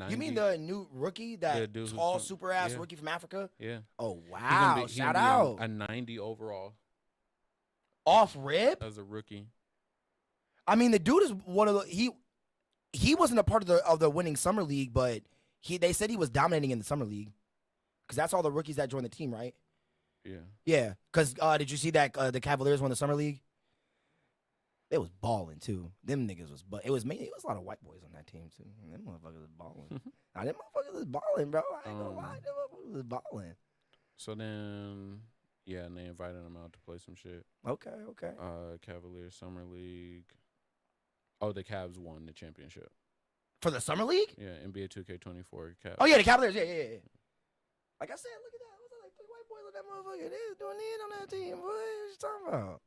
You mean the new rookie, that dude who's tall, com- super ass yeah. rookie from Africa? Yeah. Oh He wow! gonna Shout be out. a 90 overall Off rip. as a rookie. I mean, the dude is one of the he wasn't a part of the winning summer league, but they said he was dominating in the summer league because that's all the rookies that joined the team, right? Yeah. Yeah. Because did you see that the Cavaliers won the summer league? They was balling too. Them niggas was, but it was a lot of white boys on that team too. Them motherfuckers was balling. Now them motherfuckers was balling, bro. I ain't gonna lie, them motherfuckers was balling. So then, yeah, and they invited him out to play some shit. Okay. Cavaliers Summer League. Oh, the Cavs won the championship. For the summer league? Yeah, NBA 2K24 Cavs. Oh yeah, the Cavaliers. Yeah. Like I said, look at that. What's that, like 3 white boys on that motherfucker? They was doing it on that team. Boy, what you talking about?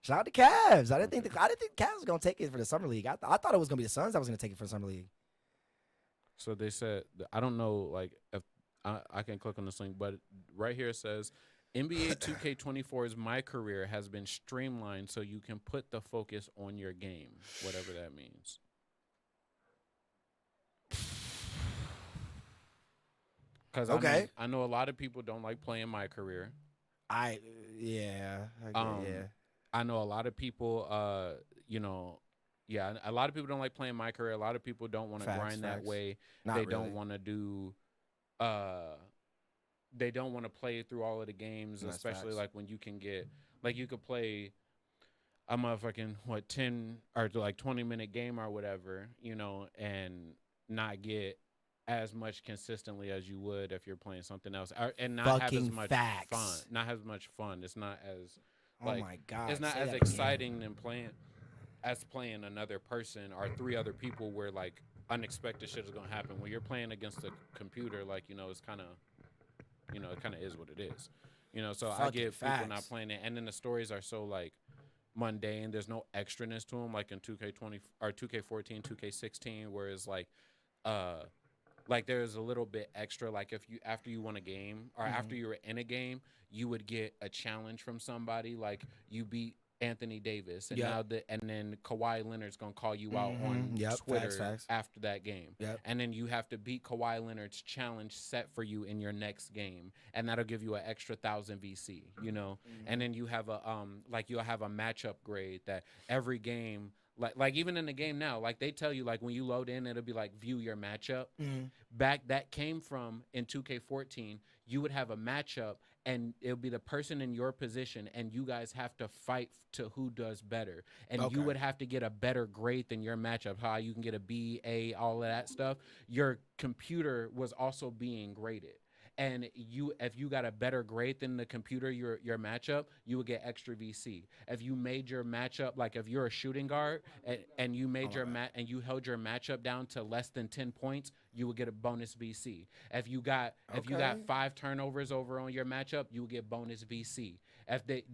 Shout out to Cavs. I didn't think Cavs was gonna take it for the summer league. I thought it was gonna be the Suns that was gonna take it for the summer league. So they said, I don't know, like if I can click on this link, but right here it says NBA 2K24's My Career has been streamlined so you can put the focus on your game, whatever that means. Because I know a lot of people don't like playing My Career. Yeah. I know a lot of people, a lot of people don't like playing My Career. A lot of people don't want to grind that way. They don't want to do, they don't want to play through all of the games, especially like when you can get, like you could play a motherfucking, 10 or like 20-minute game or whatever, and not get as much consistently as you would if you're playing something else, and not have as much fun. Not as much fun. It's not as oh my god! It's not as exciting than playing another person or 3 other people where like unexpected shit is gonna happen. When you're playing against a computer, like it's kind of, it kind of is what it is. So I get people not playing it, and then the stories are so like mundane. There's no extraness to them, like in 2K20 or 2K14, 2K16, where it's like Like there's a little bit extra. Like if you after you won a game or after you were in a game, you would get a challenge from somebody. Like you beat Anthony Davis, and and then Kawhi Leonard's gonna call you out on Twitter facts. after that game, and then you have to beat Kawhi Leonard's challenge set for you in your next game, and that'll give you an extra 1,000 VC, you know, and then you have a like you'll have a matchup grade that every game. Like even in the game now, like they tell you like when you load in, it'll be like view your matchup. Back that came from in 2K14, you would have a matchup and it'll be the person in your position and you guys have to fight to who does better. And you would have to get a better grade than your matchup, how you can get a B, A, all of that stuff. Your computer was also being graded. And if you got a better grade than the computer, your matchup, you would get extra VC. If you made your matchup, like if you're a shooting guard and you made and you held your matchup down to less than 10 points, you would get a bonus VC. If you got 5 turnovers over on your matchup, you would get bonus VC.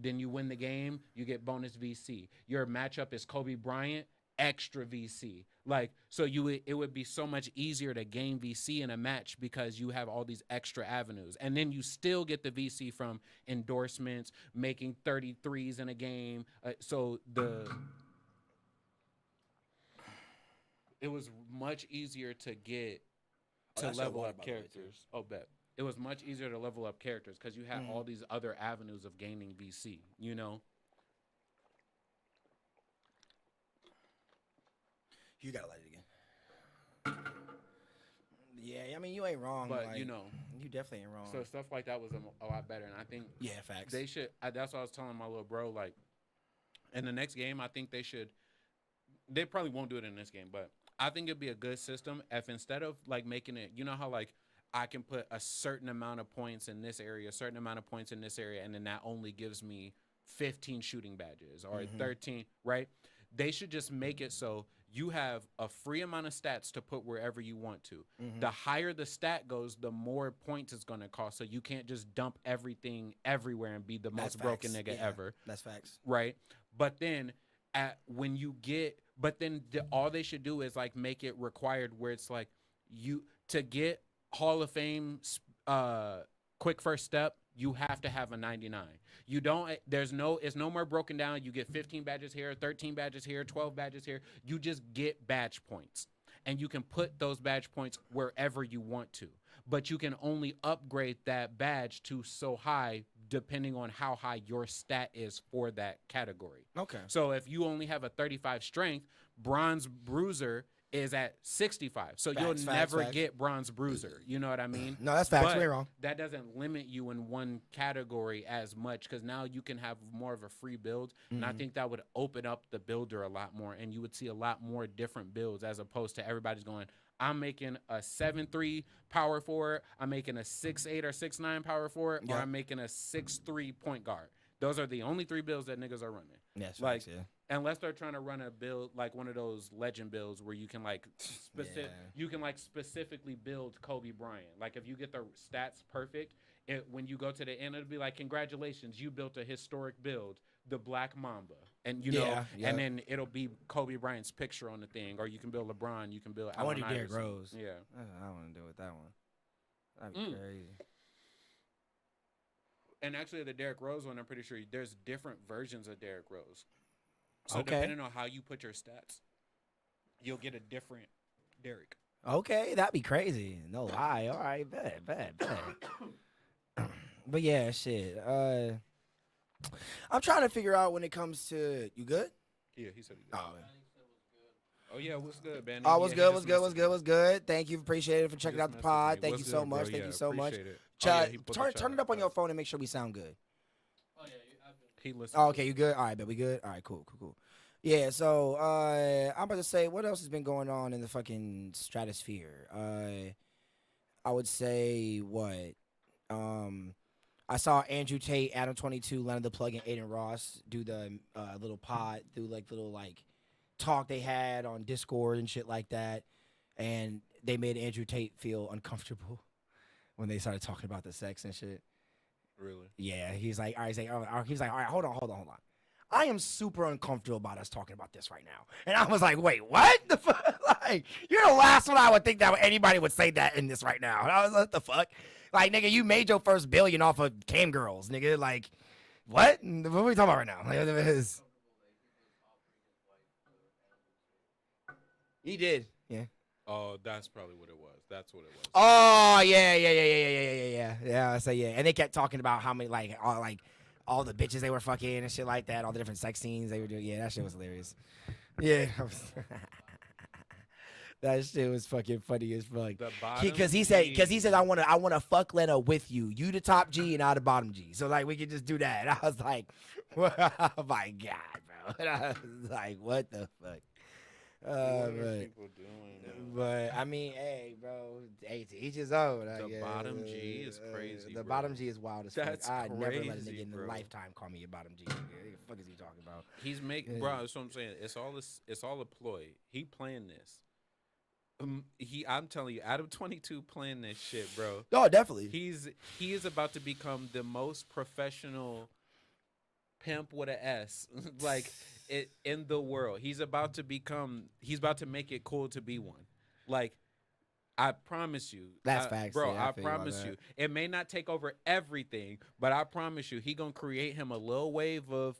Then you win the game, you get bonus VC. Your matchup is Kobe Bryant, extra VC. Like, so it would be so much easier to gain VC in a match because you have all these extra avenues. And then you still get the VC from endorsements, making 33s in a game. It was much easier to get to level up characters. Oh, bet. It was much easier to level up characters because you had all these other avenues of gaining VC, you know? You gotta light it again. Yeah, I mean, you ain't wrong. But, like, you know. You definitely ain't wrong. So stuff like that was a lot better. And I think facts. They should, that's what I was telling my little bro, like, in the next game, I think they probably won't do it in this game, but I think it'd be a good system if instead of, like, making it, you know how, like, I can put a certain amount of points in this area, a certain amount of points in this area, and then that only gives me 15 shooting badges or 13, right? They should just make it so you have a free amount of stats to put wherever you want to. The higher the stat goes, the more points it's going to cost. So you can't just dump everything everywhere and be the most broken nigga ever. That's facts. Right? But then all they should do is like make it required where it's like to get Hall of Fame quick first step, you have to have a 99. It's no more broken down. You get 15 badges here, 13 badges here, 12 badges here. You just get badge points. And you can put those badge points wherever you want to. But you can only upgrade that badge to so high depending on how high your stat is for that category. Okay. So if you only have a 35 strength, Bronze Bruiser is at 65. So you'll never get Bronze Bruiser. You know what I mean? No, that's facts. You're wrong. That doesn't limit you in one category as much because now you can have more of a free build. And I think that would open up the builder a lot more and you would see a lot more different builds as opposed to everybody's going, I'm making a 7'3" power forward, I'm making a 6'8" or 6'9" power forward, or I'm making a 6'3" point guard. Those are the only 3 builds that niggas are running. Yes, like, unless they're trying to run a build like one of those legend builds where you can like specifically build Kobe Bryant. Like if you get the stats perfect, when you go to the end, it'll be like, congratulations, you built a historic build, the Black Mamba, and and then it'll be Kobe Bryant's picture on the thing, or you can build LeBron, you can build. I want to do Derrick Rose. Yeah, I want to do with that one. That'd be crazy. And actually, the Derrick Rose one, I'm pretty sure there's different versions of Derrick Rose. So depending on how you put your stats, you'll get a different Derrick. Okay, that'd be crazy. No lie. All right, bad. But yeah, shit. I'm trying to figure out when it comes to you good? Yeah, he said he good. Oh yeah, what's good, Ben? Oh, what's good. Thank you, appreciate it for checking out the pod. Thank you so much. Thank you so much. Chad, turn it up on your phone and make sure we sound good. Oh yeah, he listened. Oh, okay, you good? All right, bet we good. All right, cool. Yeah, so I'm about to say, what else has been going on in the fucking stratosphere? I would say what? I saw Andrew Tate, Adam 22, Leonard the Plug, and Aiden Ross do the little pod, do like little like talk they had on Discord and shit like that, and they made Andrew Tate feel uncomfortable when they started talking about the sex and shit. Really? Yeah, he's like, all right, all right, hold on. I am super uncomfortable about us talking about this right now. And I was like, wait, what the fuck? like, you're the last one I would think that anybody would say that in this right now. And I was like, what the fuck? Like, nigga, you made your first billion off of cam girls, nigga. Like, what? What are we talking about right now? Like, he did. Yeah. Oh, that's probably what it was. That's what it was. Oh, yeah. Yeah, so yeah. And they kept talking about how many, all the bitches they were fucking and shit like that, all the different sex scenes they were doing. Yeah, that shit was hilarious. Yeah. That shit was fucking funny as fuck. Because he said, I wanna fuck Lena with you. You the top G and I the bottom G. So like we could just do that. And I was like, oh my God, bro. And I was like, what the fuck? What are people doing? But I mean, hey, bro, hey, to each his own. The bottom G is crazy. The bro. bottom G is wild as fuck. I'd never let a nigga in bro. a lifetime call me a bottom G. Nigga. What the fuck is he talking about? He's making, bro. That's what I'm saying. It's all a ploy. He playing this. I'm telling you, Adam 22 playing this shit, bro. Oh, definitely. He is about to become the most professional pimp with an S, like it in the world. He's about to make it cool to be one. Like, I promise you. That's facts, bro. yeah, I I feel promise you. It may not take over everything, but I promise you, he gonna create him a little wave of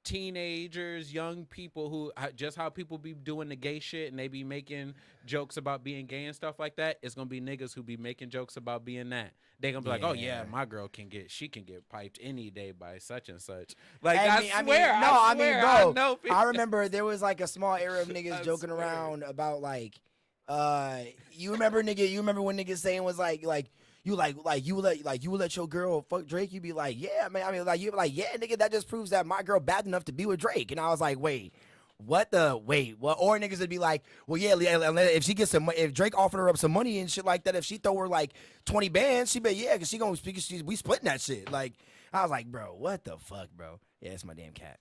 teenagers, young people who just how people be doing the gay shit and they be making jokes about being gay and stuff like that. It's gonna be niggas who be making jokes about being that. They gonna be like, oh yeah, my girl can get piped any day by such and such. Like I swear, bro. I remember there was like a small era of niggas joking around about like, you remember when niggas saying was like you would let your girl fuck Drake? You be like, yeah, man. I mean, like you be like, yeah, nigga. That just proves that my girl bad enough to be with Drake. And I was like, wait, what? Or niggas would be like, well, yeah, if she gets if Drake offered her up some money and shit like that, if she throw her like 20 bands, she be yeah, cause she gonna speak. We splitting that shit. Like, I was like, bro, what the fuck, bro? Yeah, it's my damn cat.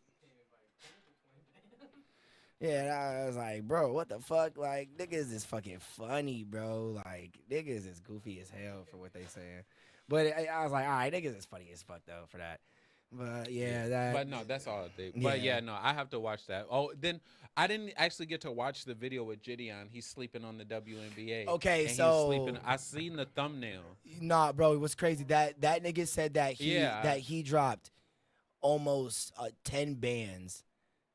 Yeah, and I was like, bro, what the fuck? Like, niggas is fucking funny, bro. Like, niggas is goofy as hell for what they saying. But I was like, all right, niggas is funny as fuck, though, for that. But, yeah, But, no, that's all I think. But, yeah, no, I have to watch that. Oh, then I didn't actually get to watch the video with Gideon. He's sleeping on the WNBA. Okay, and so. I seen the thumbnail. Nah, bro, it was crazy. That nigga said that he dropped almost 10 bands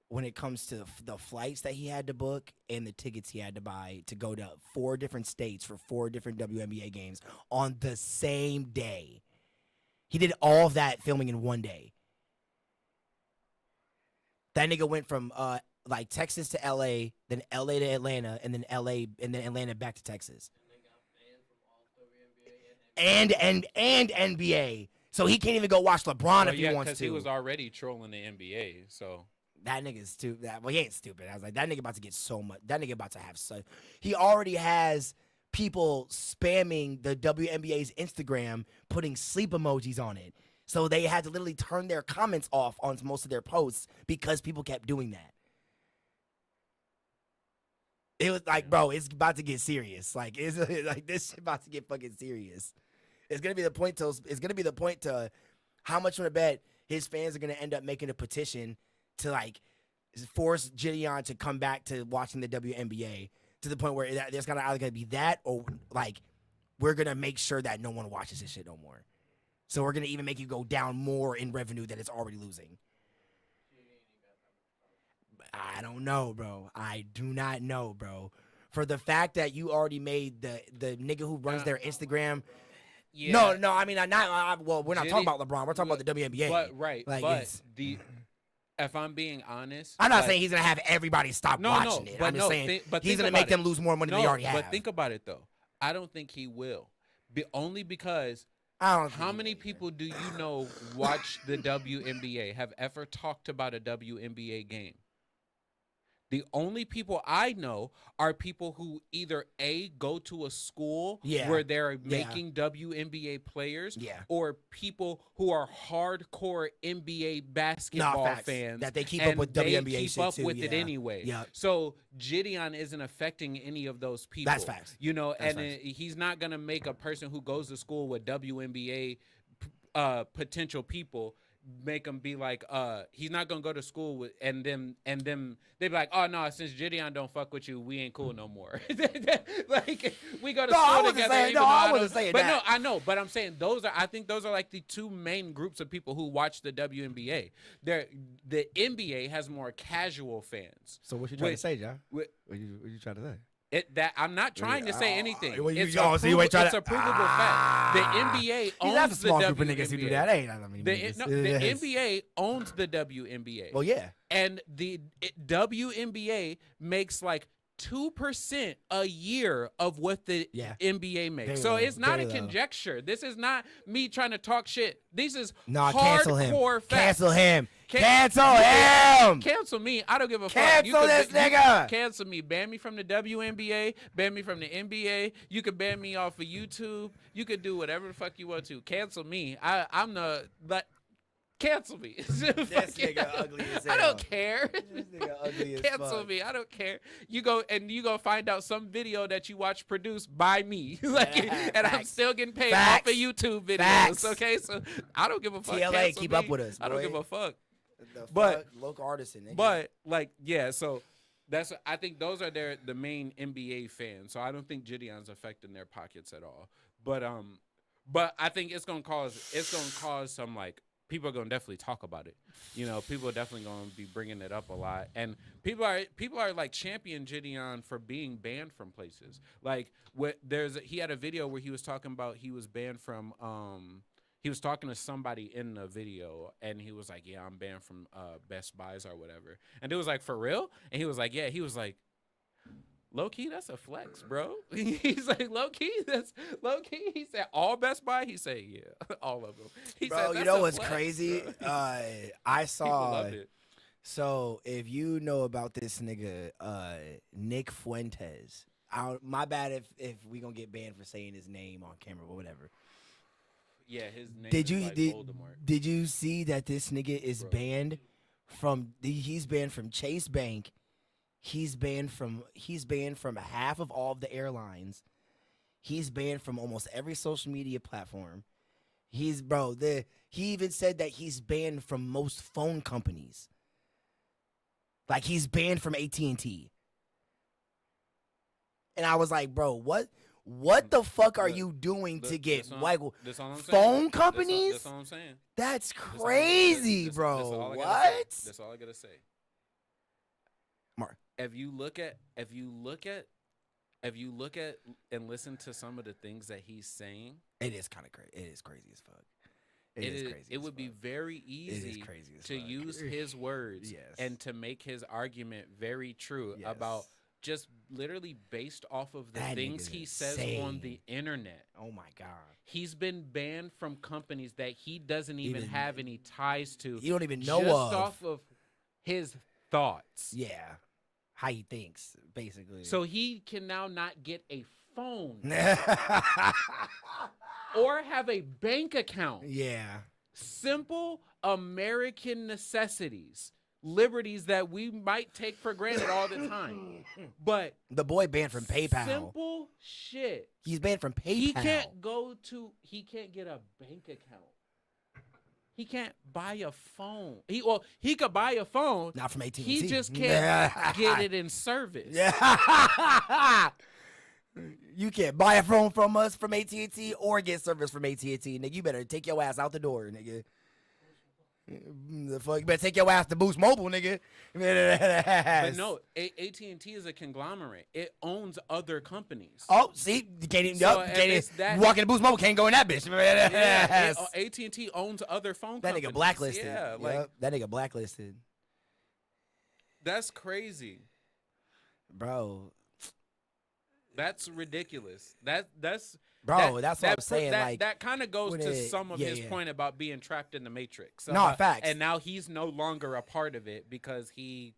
when it comes to the flights that he had to book and the tickets he had to buy to go to 4 different states for 4 different WNBA games on the same day. He did all of that filming in one day. That nigga went from like Texas to LA, then LA to Atlanta, and then LA and then Atlanta back to Texas. And NBA. So he can't even go watch LeBron if he wants to. Because he was already trolling the NBA, so. That nigga's stupid. Well, he ain't stupid. I was like, that nigga about to get so much. That nigga about to have so. He already has people spamming the WNBA's Instagram, putting sleep emojis on it. So they had to literally turn their comments off on most of their posts because people kept doing that. It was like, bro, it's about to get serious. Like, it's like this shit about to get fucking serious. It's gonna be the point to how much on a bet his fans are gonna end up making a petition to like force Gideon to come back to watching the WNBA to the point where there's either gonna be that or like we're gonna make sure that no one watches this shit no more. So we're gonna even make you go down more in revenue that it's already losing. I don't know, bro. I do not know, bro. For the fact that you already made the nigga who runs their Instagram. Yeah. No. I mean, well, we're not talking about LeBron. We're talking about the WNBA. But right. Like, but if I'm being honest, I'm not saying he's gonna have everybody stop watching it. I'm just saying he's gonna make them lose more money than they already have. But think about it though. I don't think he will. Only because how many people do you know watch the WNBA, have ever talked about a WNBA game? The only people I know are people who either A, go to a school where they're making WNBA players, or people who are hardcore NBA basketball fans that they keep up with WNBA shit too. It anyway. Yep. So Gideon isn't affecting any of those people. That's facts. You know, he's not gonna make a person who goes to school with WNBA potential people make him be like, he's not gonna go to school with, and then they be like, oh no, since Gideon don't fuck with you, we ain't cool no more. Like we go to school together. I wasn't saying but that. no, I know, but I'm saying I think those are like the two main groups of people who watch the WNBA. The NBA has more casual fans. So what you trying to say, John? What you trying to say? That I'm not trying to say anything. It's a provable fact. The NBA owns the group of WNBA. niggas who do that. The NBA owns the WNBA. Well, yeah. And the WNBA makes like 2% a year of what the NBA makes. Very so low. it's not Very a low. conjecture. This is not me trying to talk shit. This is cancel him. hardcore facts. Cancel him. Cancel him. Cancel me. I don't give a fuck. Cancel this nigga. Cancel me. Ban me from the WNBA. Ban me from the NBA. You could ban me off of YouTube. You could do whatever the fuck you want to. Cancel me. I'm the like. Cancel me. This nigga ugly as hell. I don't care. This nigga ugly as Cancel fuck. me. I don't care. You go find out some video that you watch produced by me. And I'm still getting paid off of YouTube videos. Facts. Okay, so I don't give a fuck. T.L.A. Cancel keep me. up with us, I don't boy. give a fuck. But local artisan, nigga. But like, yeah, so I think those are the main NBA fans. So I don't think Gideon's affecting their pockets at all. But I think it's gonna cause some like people are gonna definitely talk about it. You know, people are definitely gonna be bringing it up a lot, and people are like champion Gideon for being banned from places. Like he had a video where he was talking about he was banned from he was talking to somebody in the video, and he was like, yeah, I'm banned from Best Buys or whatever. And it was like, for real? And he was like, yeah. He was like, low key, that's a flex, bro. He's like, low key, that's low key. He said, all Best Buy? He said, yeah, all of them. He bro, said, you that's know a what's flex, crazy? bro. I saw. People love it. So if you know about this nigga, Nick Fuentes, my bad if we gonna get banned for saying his name on camera or whatever. Yeah, his name Did is like Voldemort. did you see that this nigga is banned from? He's banned from Chase Bank. He's banned from half of all of the airlines. He's banned from almost every social media platform. He even said that he's banned from most phone companies. Like he's banned from AT&T. And I was like, bro, what the fuck are you doing to get phone companies? That's all I'm saying. That's crazy, bro. What? That's all I gotta say. Mark. If you look at and listen to some of the things that he's saying, it is kind of crazy. It is crazy as fuck. It would be very easy to use his words and to make his argument very true about just literally based off of the things he says on the internet. Oh my God. He's been banned from companies that he doesn't even have any ties to. You don't even know just of. off of his thoughts. Yeah. How he thinks, basically. So he can now not get a phone or have a bank account. Yeah. Simple American necessities, liberties that we might take for granted all the time. But the boy banned from PayPal. Simple shit. He's banned from PayPal. He can't get a bank account. He can't buy a phone. He could buy a phone. Not from AT&T. He just can't get it in service. Yeah. You can't buy a phone from us from AT&T or get service from AT&T, nigga. You better take your ass out the door, nigga. The fuck, you better take your ass to Boost Mobile, nigga. But no, AT&T is a conglomerate. It owns other companies. Oh, see, you can't even walk into Boost Mobile, can't go in that bitch. Yeah, AT&T owns other phone companies. That nigga blacklisted. Yeah, that nigga blacklisted. That's crazy, bro. That's ridiculous. That's what I'm saying. That kind of goes to some of his point about being trapped in the Matrix. Facts. And now he's no longer a part of it because he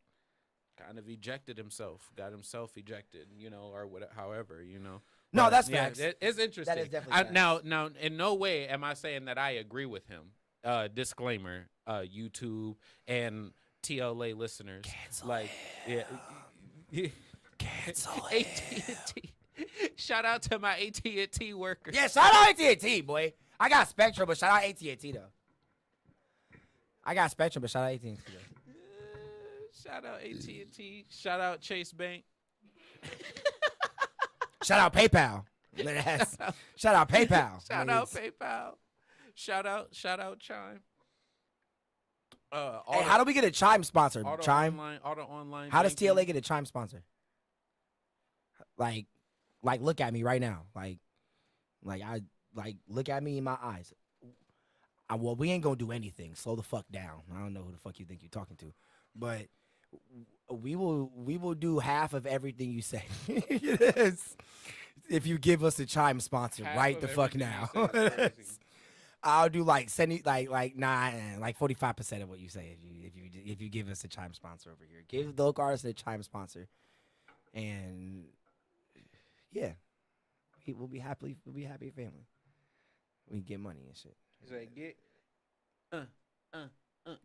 kind of ejected himself, got himself ejected, or whatever. However, No, but, that's facts. It's interesting. That is definitely facts. Now, in no way am I saying that I agree with him. Disclaimer: YouTube and T.L.A. listeners, cancel him. Cancel AT&T. Shout out to my AT&T workers. Yeah, shout out AT&T, boy. I got Spectrum, but shout out AT&T though. I got Spectrum, but shout out AT&T. Shout out AT&T. Shout out Chase Bank. Shout out PayPal. Shout out PayPal. Shout out PayPal. Shout out Chime. Hey, how do we get a Chime sponsor? Chime. Auto online. How does T.L.A get a Chime sponsor? Like, look at me right now. Look at me in my eyes. Well, we ain't gonna do anything. Slow the fuck down. I don't know who the fuck you think you're talking to, but we will do half of everything you say. Yes. If you give us a Chime sponsor right the fuck now. I'll do like 45% of what you say if you give us a Chime sponsor over here. Give the Local Artisan a Chime sponsor, and yeah, we'll be happy family. We get money and shit. He's like,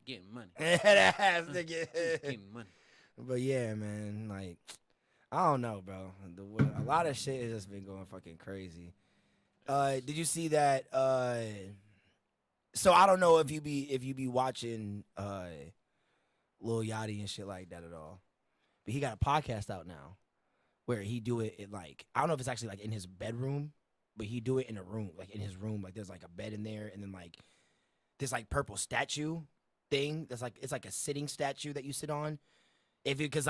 getting money. Getting money. But yeah, man, like, I don't know, bro. A lot of shit has just been going fucking crazy. Did you see that? So I don't know if you be watching Lil Yachty and shit like that at all, but he got a podcast out now where he do it in, like, I don't know if it's actually like in his bedroom, but he do it in a room, like in his room, like there's like a bed in there, and then like this like purple statue thing that's like, it's like a sitting statue that you sit on. Because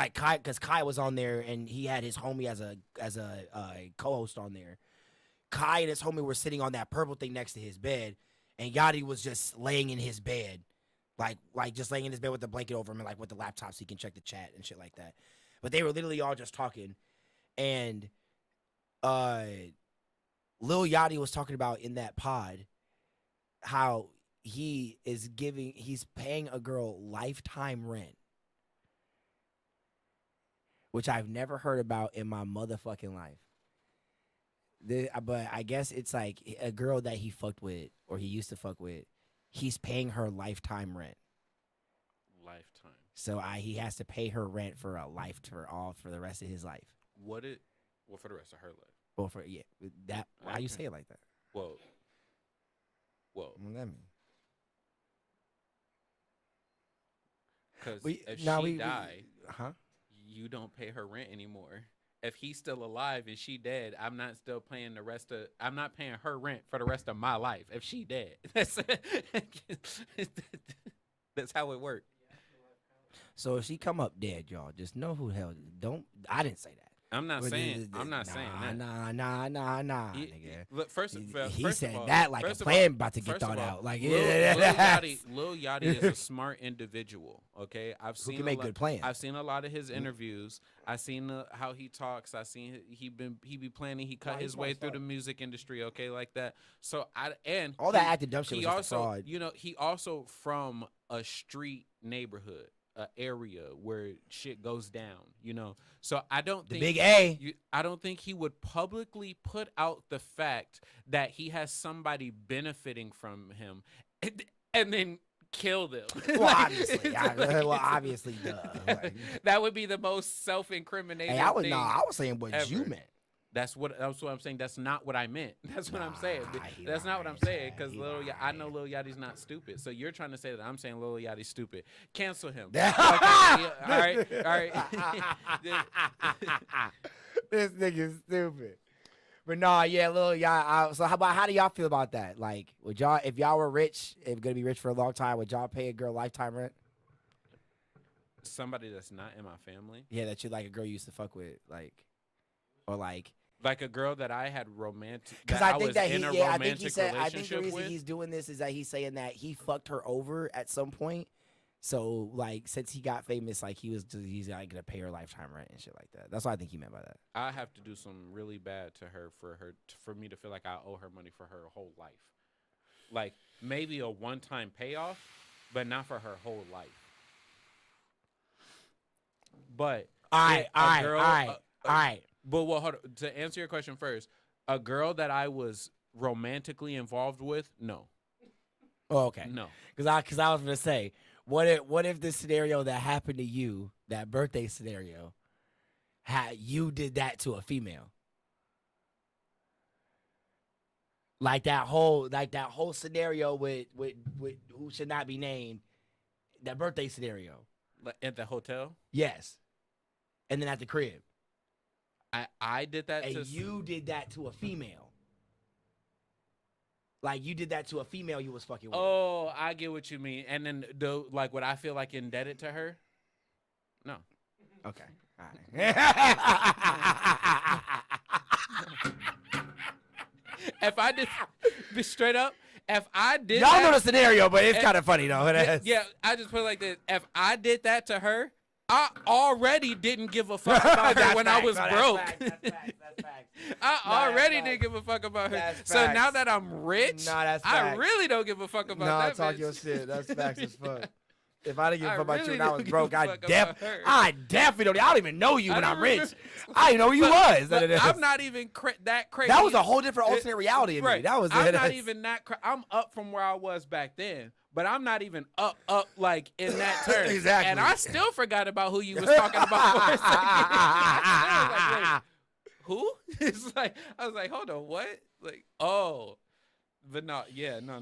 Kai was on there and he had his homie as a co-host on there. Kai and his homie were sitting on that purple thing next to his bed, and Yachty was just laying in his bed, like just laying in his bed with the blanket over him and like with the laptop so he can check the chat and shit like that. But they were literally all just talking, and Lil Yachty was talking about in that pod how he's paying a girl lifetime rent, which I've never heard about in my motherfucking life. But I guess it's like a girl that he fucked with or he used to fuck with, he's paying her lifetime rent. Lifetime. So he has to pay her rent for for the rest of his life. For the rest of her life. Well, that. Why you say it like that? Whoa. What does that mean? Because if she died, you don't pay her rent anymore. If he's still alive and she dead, I'm not paying her rent for the rest of my life. If she dead, that's how it works. So if she come up dead, y'all, just know who the hell. I didn't say that. I'm not saying that. Nah, nigga. Look, he said that like a plan about to get thought out. Like, Lil Yachty is a smart individual. Okay, who can make good plans. I've seen a lot of his interviews. I've seen how he talks. I've seen he be planning. He cut his way through the music industry. Okay, like that. So all that acting dumb shit was just a fraud. He also from a street neighborhood. An area where shit goes down, So I don't think big A. I don't think he would publicly put out the fact that he has somebody benefiting from him, and then kill them. Well, obviously, duh. Like, that would be the most self-incriminating. Hey, I was saying what ever. You meant. That's what I'm saying. That's not what I meant. That's what I'm saying. That's not what I'm saying. Because I know Lil Yachty's not stupid. So you're trying to say that I'm saying Lil Yachty's stupid. Cancel him. All right. This nigga's stupid. But nah, yeah, Lil Yachty. So how do y'all feel about that? Like, would y'all, if y'all were rich, if gonna be rich for a long time, would y'all pay a girl lifetime rent? Somebody that's not in my family. Yeah, that you like a girl you used to fuck with, like, or like. Like a girl that I had romantic. Because I think that I think the reason he's doing this is that he's saying that he fucked her over at some point. So like, since he got famous, like he's like gonna pay her lifetime rent and shit like that. That's what I think he meant by that. I have to do something really bad to her for me to feel like I owe her money for her whole life. Like maybe a one-time payoff, but not for her whole life. But all right. But hold on. To answer your question first, a girl that I was romantically involved with, no. Oh, okay. No. Because I was gonna say, what if the scenario that happened to you, that birthday scenario, you did that to a female? Like that whole scenario with who should not be named, that birthday scenario. Like, at the hotel. Yes. And then at the crib. I did that. And you did that to a female. Like, you did that to a female you was fucking with. Oh, I get what you mean. And then, like, would I feel like indebted to her? No. Okay. All right. If I did, be straight up, if I did Y'all that, know the scenario, but it's kind of funny, though. Yeah, I just put it like this. If I did that to her, I already didn't give a fuck about her when I was broke. That's facts. I already didn't give a fuck about her. That's So now facts. that I'm rich, that's I facts. really don't give a fuck about that talk bitch. your shit. That's facts as fuck. If I didn't give a I fuck about you really when I was don't broke, give a I fuck about her. definitely don't. I don't even know you when I I'm don't rich. remember- I didn't know who you was. But I'm not even that crazy. That was a whole different alternate reality in me. Right. That was I'm it. not even that. I'm up from where I was back then, but I'm not even up like in that term. Exactly. And I still forgot about who you was talking about for a second. I was like, wait, who? It's like I was like, hold on, what? Like, oh, but no, yeah, no.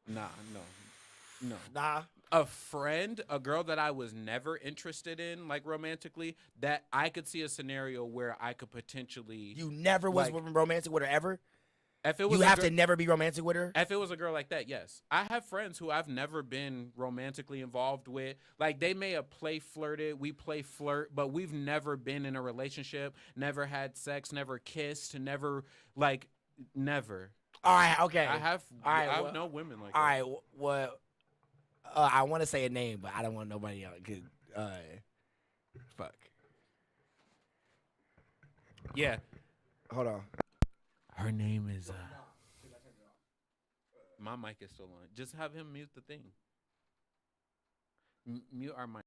Nah. A friend, a girl that I was never interested in, like romantically, that I could see a scenario where I could potentially. You never was like, romantic with her ever? If it was You a have girl- to never be romantic with her? If it was a girl like that, yes. I have friends who I've never been romantically involved with. Like, they may have flirted, we play flirt, but we've never been in a relationship, never had sex, never kissed, never. All right, okay. I well, know women like All that. right, well, I want to say a name, but I don't want nobody else. Fuck. Yeah. Hold on. Her name is. My mic is still on. Just have him mute the thing. Mute our mic.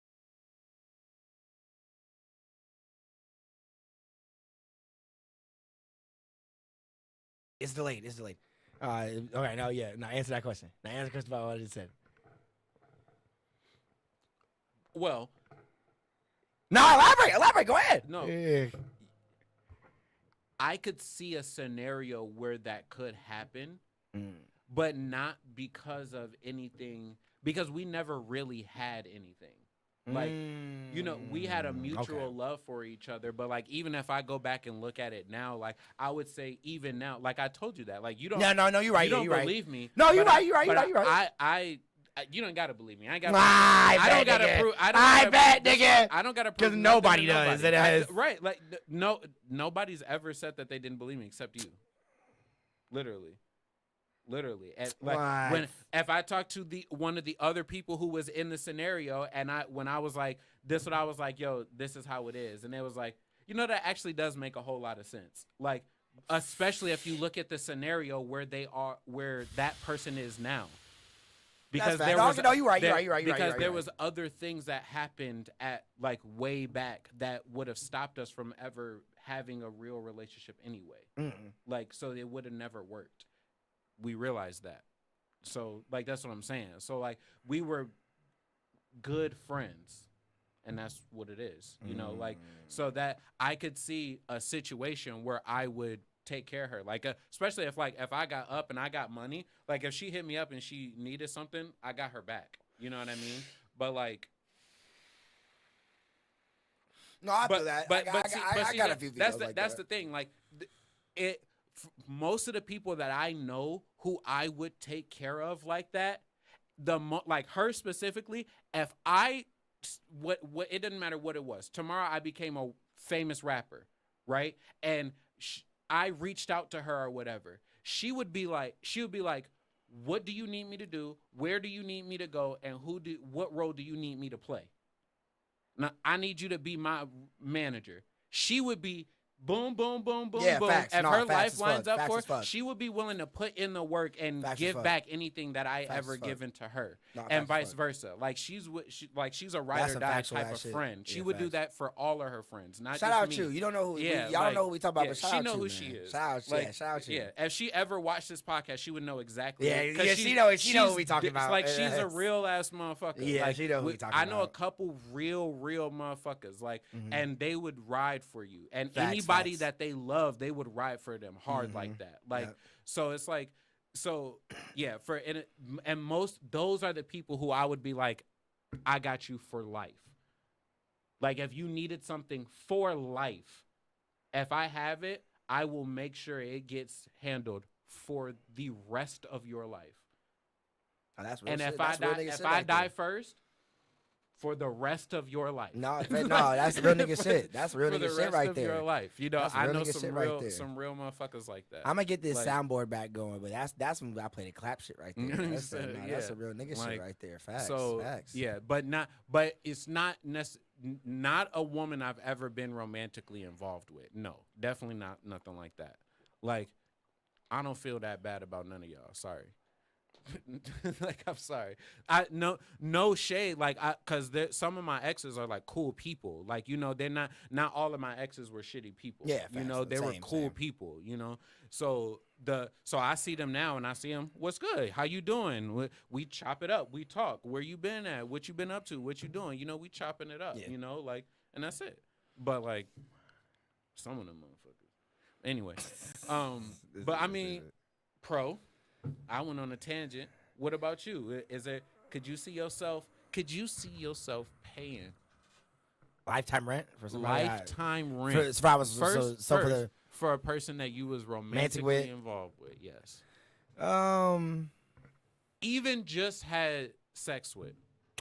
It's delayed. Okay, now answer that question. Now answer the question about what I just said. Well, No, elaborate. Go ahead. No. Yeah. I could see a scenario where that could happen, Mm. but not because of anything, because we never really had anything. Like, you know, we had a mutual Okay. love for each other, but like, even if I go back and look at it now, like, I would say even now, like I told you that, like, you don't, No, you're right. you don't you're right. believe me. No, you're but right. You're right. I you don't gotta believe me. I ain't gotta. I don't bet, gotta nigga. prove. I bet, nigga. I don't gotta prove. 'Cause nothing nobody to does. nobody. It has- Right? Like no, nobody's ever said that they didn't believe me except you. Literally. And like What? if I talk to one of the other people who was in the scenario, and when I was like, this, what I was like, yo, this is how it is, and it was like, you know, that actually does make a whole lot of sense. Like, especially if you look at the scenario where that person is now. Because That's there fact. was No, you're right. Because there was other things that happened at like way back that would have stopped us from ever having a real relationship anyway. Mm-mm. Like, so it would have never worked. We realized that. So like that's what I'm saying. So like we were good friends. And that's what it is. You know, like so that I could see a situation where I would take care of her. Like especially if I got up and I got money, like if she hit me up and she needed something, I got her back. You know what I mean? But like No, I feel that. I got a few that's videos the thing. Like most of the people that I know who I would take care of like that, like her specifically, if I what it doesn't matter what it was. Tomorrow I became a famous rapper, right? And I reached out to her or whatever. She would be like, what do you need me to do? Where do you need me to go? And what role do you need me to play? Now, I need you to be my manager. She would be boom, boom, boom, boom, Yeah, boom. facts. If No, her facts life as lines fuck. up Facts for as her, fuck. she would be willing to put in the work and Facts as give fuck. back anything that I Facts as ever fuck. given to her. No, facts And as vice fuck. versa. Like she's a ride That's or some die factual type ass of shit. friend. She Yeah, would do facts. that for all of her friends, not Shout just out me. you. You don't know who. Yeah, y'all don't know who we talk about, yeah, but shout she out know you, who man. she is. Shout out, Like, shout out you. Yeah, if she ever watched this podcast, she would know exactly. Yeah, what- 'cause yeah, she know what we talking about. Like she's a That's- real ass motherfucker. Yeah, like, she know who we talking I know a about. couple real motherfuckers. Like, and they would ride for you, and Facts, anybody facts. that they love, they would ride for them hard like that. Like, Yep. so it's like, yeah, and most those are the people who I would be like, I got you for life. Like, if you needed something for life, if I have it, I will make sure it gets handled for the rest of your life. Oh, that's real And shit. if That's real nigga if shit I right die there. first, for the rest of your life. No, that's real nigga shit. That's real for the nigga shit rest right of there. your life. You know, That's I real know nigga some shit right real there. motherfuckers like that. I'm gonna get this Like- soundboard back going, but that's when I play the clap shit right there. That's, So, that's yeah. a real nigga shit Like, right there. Facts. So Facts. yeah, but it's not not a woman I've ever been romantically involved with. No, definitely not nothing like that. Like, I don't feel that bad about none of y'all. Sorry. Like, I'm sorry. No shade. Like, cause some of my exes are like cool people. Like, you know, they're not all of my exes were shitty people. Yeah, you facts. know, they were Same, cool same. people. You know, so I see them now and I see them. What's good? How you doing? We chop it up. We talk. Where you been at? What you been up to? What you doing? You know, we chopping it up. Yeah. You know, like, and that's it. But like, some of them motherfuckers. Anyway, but I mean, Pro. I went on a tangent. What about you? Could you see yourself paying Lifetime rent for somebody. lifetime rent For, I was so for a person that you was romantically with? involved with? Yes. for Even just had sex with.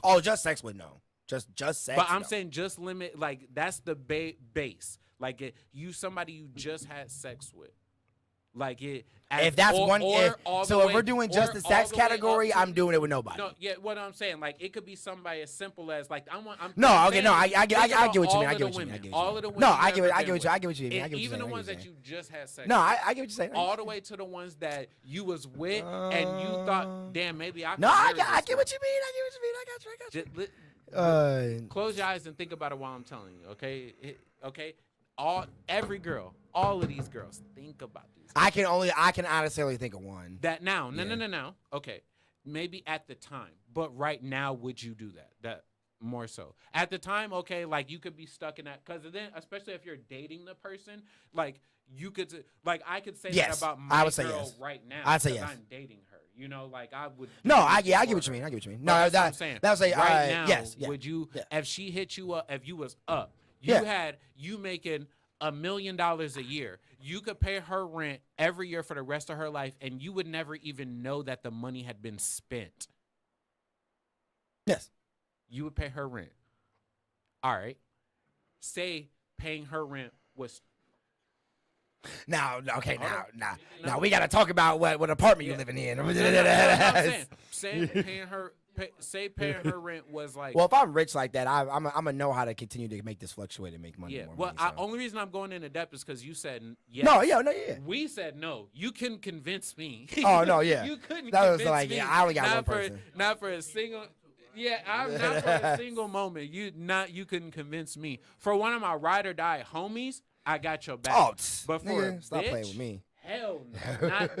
oh, just sex with no. Just sex. But I'm no. saying just limit, like, that's the base. Like, somebody you just had sex with. Like, it. If that's or, one, or all so the if way- we're doing just or the all sex the way up category, to- I'm doing it with nobody. No, yeah, what I'm saying, like, it could be somebody as simple as, like, I'm No, I'm okay, no, saying, I get think about what you mean. all I of get the what you mean. women, I get all what of you the mean. women. No, you I get ever what been you with. mean. I get what you mean. I get what Even the you're ones saying. that you just had sex No, with. I get what you're saying. All the way to the ones that you was with and you thought, damn, maybe I could No, I marry get this what you mean. I get what you mean. I got you. Just close your eyes and think about it while I'm telling you, okay? Okay? Every girl, all of these girls, think about these. I can honestly only think of one. That now, Yeah. no. Okay, maybe at the time, but right now, would you do that? That more so at the time. Okay, like you could be stuck in that because then, especially if you're dating the person, like you could, like I could say Yes, that about I my would say girl yes. right now. I'd say 'cause yes. I'm dating her. You know, like I would. No, I do this get for what you her. mean. I get what you mean. But No, that's what I'm saying. that was like right now. yes. Yeah. Would you, Yeah. if she hit you up, if you was up, Yeah. you making $1 million a year, you could pay her rent every year for the rest of her life, and you would never even know that the money had been spent. Yes. You would pay her rent. All right. Say paying her rent was. Now, okay, Hold now, on. now we gotta talk about what apartment you're living in. No, I'm saying, say paying her rent was like. Well, if I'm rich like that, I'm gonna know how to continue to make this fluctuate and make money. Yeah. More Well, money, so. only reason I'm going into depth is because you said yes. No, yeah. We said no. You couldn't convince me. Oh, no, yeah. You couldn't That was convince like, me. yeah, I only got not one for, person. Not for a single. Yeah, I'm not for a single moment. You couldn't convince me. For one of my ride or die homies, I got your back. Oh, but for nigga, a stop bitch, playing with me. Hell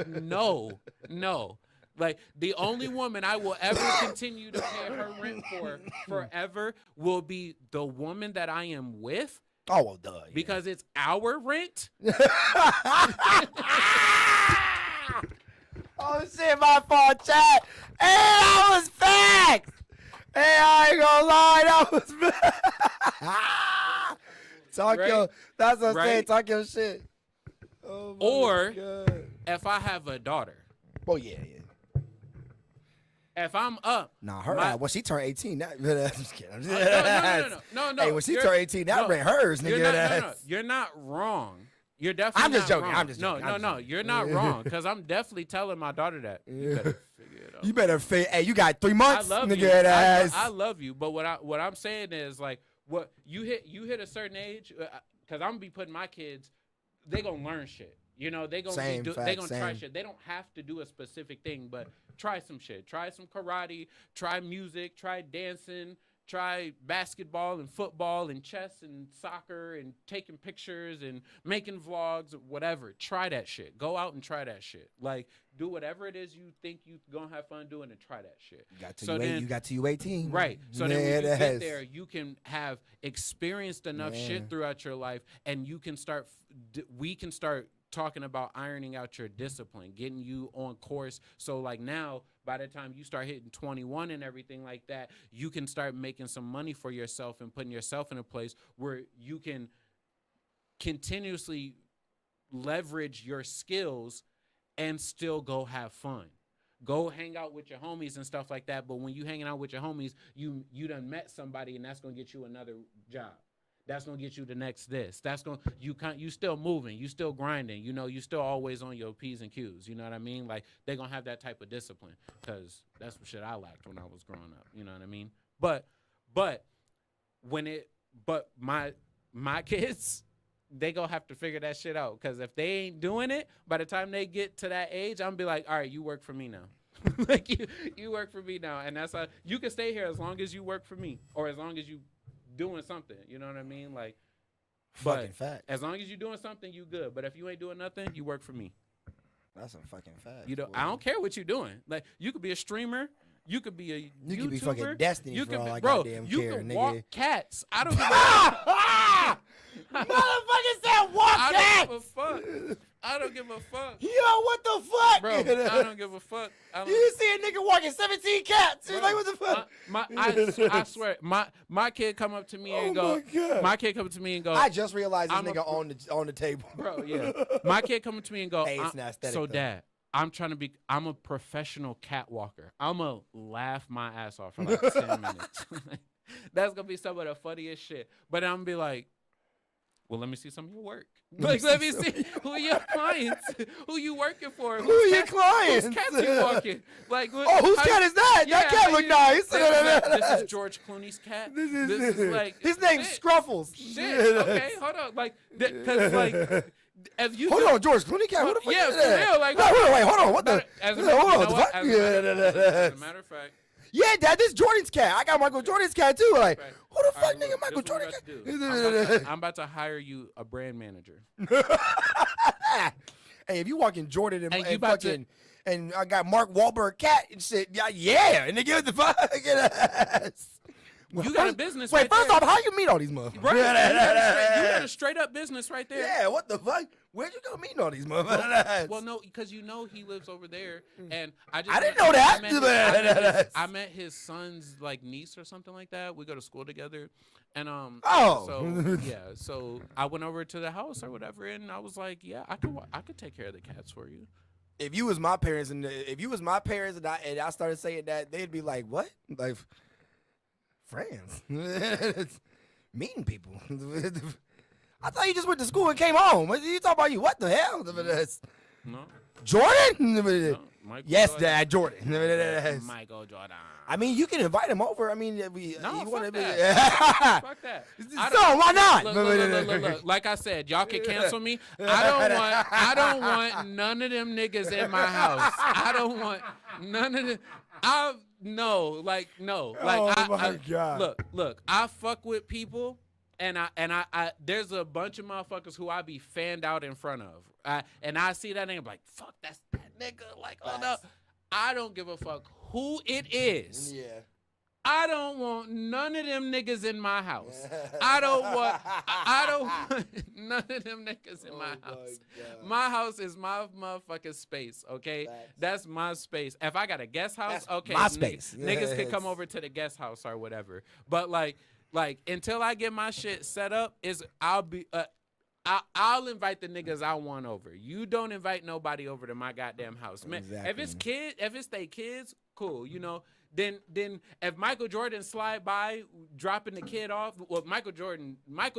no. No. Like, the only woman I will ever continue to pay her rent for forever will be the woman that I am with. Oh, well, duh. Yeah. Because it's our rent. Oh, shit, my fault, chat. Hey, that was facts. Hey, I ain't gonna lie, that was facts. Talk Right? your, that's what I'm saying, Right? talk your shit. Oh, my Or God. if I have a daughter. Well, yeah. If I'm up. Nah, her, when she turned 18, that, I'm just kidding. I'm just, No. Hey, when she You're- turned 18, that no, rent hers, nigga. No. You're not wrong. You're definitely I'm just not joking, wrong. I'm just joking, I'm just No. joking. You're not wrong. Because I'm definitely telling my daughter that. You better figure it out. You better fit. Hey, you got 3 I months, love nigga. you. Ass. I love you. But what I'm saying is, like, what you hit a certain age, because I'm gonna be putting my kids, they gonna learn shit. You know, they gonna Same, they facts, gonna try same. shit. They don't have to do a specific thing, but try some shit. Try some karate. Try music. Try dancing. Try basketball and football and chess and soccer and taking pictures and making vlogs, whatever. Try that shit. Go out and try that shit. Like, do whatever it is you think you gonna have fun doing and try that shit. You got to you 18. Right. So then when you Yeah, get that's- there, you can have experienced enough Yeah. shit throughout your life, and you can start. We can start talking about ironing out your discipline, getting you on course. So like now, by the time you start hitting 21 and everything like that, you can start making some money for yourself and putting yourself in a place where you can continuously leverage your skills and still go have fun. Go hang out with your homies and stuff like that. But when you hanging out with your homies, you done met somebody, and that's gonna get you another job. That's gonna get you the next this. That's gonna you still moving, you still grinding. You know, you still always on your P's and Q's. You know what I mean? Like they gonna have that type of discipline, because that's what shit I lacked when I was growing up. You know what I mean? But my kids, they gonna have to figure that shit out, because if they ain't doing it, by the time they get to that age, I'm gonna be like, all right, you work for me now. Like you work for me now, and that's how you can stay here as long as you work for me, or as long as you doing something. You know what I mean? Like, Fucking fact. as long as you doing something, you good. But if you ain't doing nothing, you work for me. That's some fucking facts. You know, boy. I don't care what you're doing. Like, you could be a streamer. You could be a YouTuber. You could be fucking Destiny you for could all be, I bro, goddamn you care, can nigga. walk cats. I don't give a Motherfucker said walk I cats. don't give a fuck. I don't give a fuck. Yo, what the fuck? Bro, I don't give a fuck. You see a nigga walking 17 cats. You're Bro, like, what the fuck? I swear, my kid come up to me and go. My kid come up to me and go. I just realized this I'm nigga on the table. Bro, yeah. My kid come up to me and go. Hey, it's not aesthetic, so, though. Dad, I'm a professional cat walker. I'm going to laugh my ass off for like 10 minutes. That's going to be some of the funniest shit. But I'm going to be like, well, let me see some of your work. Like, let me see who are your clients, who you working for, Who are your clients? whose cats you walking. Like, Whose cat is that? That cat look nice. This is George Clooney's cat. This is like his name's shit. Scruffles. Shit. Okay, hold on. Like, because like, if you Hold on, George Clooney cat. What the fuck yeah, is for that? real. Like, wait, hold on. What the? As a Hold on, matter what the fuck? as a matter of fact, Yeah, Dad, this is Jordan's cat. I got Michael Jordan's cat too. Like, right. who the All fuck, right, nigga, look, Michael this what Jordan we about to cat? do. I'm about to hire you a brand manager. Hey, if you walking Jordan and, Hey, you and about to- fucking, and I got Mark Wahlberg cat and shit, yeah, and they give it the fucking ass. You got a business Wait, right first there. off, how you meet all these motherfuckers? Right. You got a straight up business right there. Yeah, what the fuck? Where'd you go meeting all these motherfuckers? Well, no, because you know he lives over there, and I didn't know that. I met his son's like niece or something like that. We go to school together, and Oh. so yeah, so I went over to the house or whatever, and I was like, yeah, I could take care of the cats for you. If you was my parents and I started saying that, they'd be like, "What? Like friends? Meeting people? I thought you just went to school and came home. What you talking about? You what the hell? No, Jordan? no, Michael Yes, Jordan. Dad, Jordan. Michael Jordan. I mean, you can invite him over. I mean, No, you fuck wanna that. Fuck that. I So don't- why not? Look. Like I said, y'all can cancel me. I don't want none of them niggas in my house. I don't want none of them. No. Like Oh my God. Look. I fuck with people, and I there's a bunch of motherfuckers who I be fanned out in front of. And I see that name like, fuck, that's that nigga. Like, oh no. I don't give a fuck who it is. Yeah. I don't want none of them niggas in my house. I don't want none of them niggas in my house. God. My house is my motherfucking space, okay? Facts. That's my space. If I got a guest house, That's okay, my space. Niggas can Yes. come over to the guest house or whatever. But like until I get my shit set up, I'll invite the niggas I want over. You don't invite nobody over to my goddamn house, man. Exactly. If it's they kids, cool. You know. Then if Michael Jordan slide by dropping the kid off, well, Michael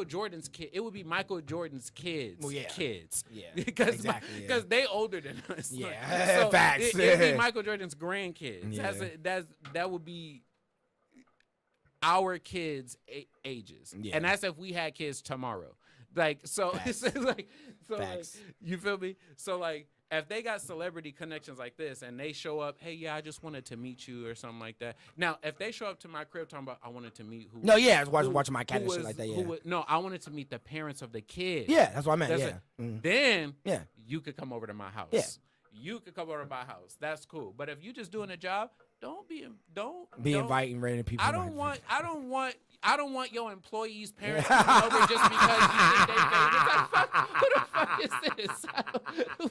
Jordan's kid, it would be Michael Jordan's kids. Well, yeah. Kids. Yeah, Because exactly, yeah. they older than us. Yeah, So facts. It'd be Michael Jordan's grandkids. Yeah. That would be our kids' ages. Yeah. And that's if we had kids tomorrow. Like, so Facts. it's like, Facts. you feel me? So like, if they got celebrity connections like this and they show up, hey, yeah, I just wanted to meet you or something like that. Now, if they show up to my crib talking about I wanted to meet who? No, yeah, I was who- watching my cat who and shit was- like that. who Yeah. was- no, I wanted to meet the parents of the kids. Yeah, that's what I meant. That's Yeah. it. Mhm. Then Yeah. you could come over to my house. Yeah. You could come over to my house. That's cool. But if you just doing a job, be inviting random people. I don't want your employees' parents coming over just because you think they famous. Who the fuck is this?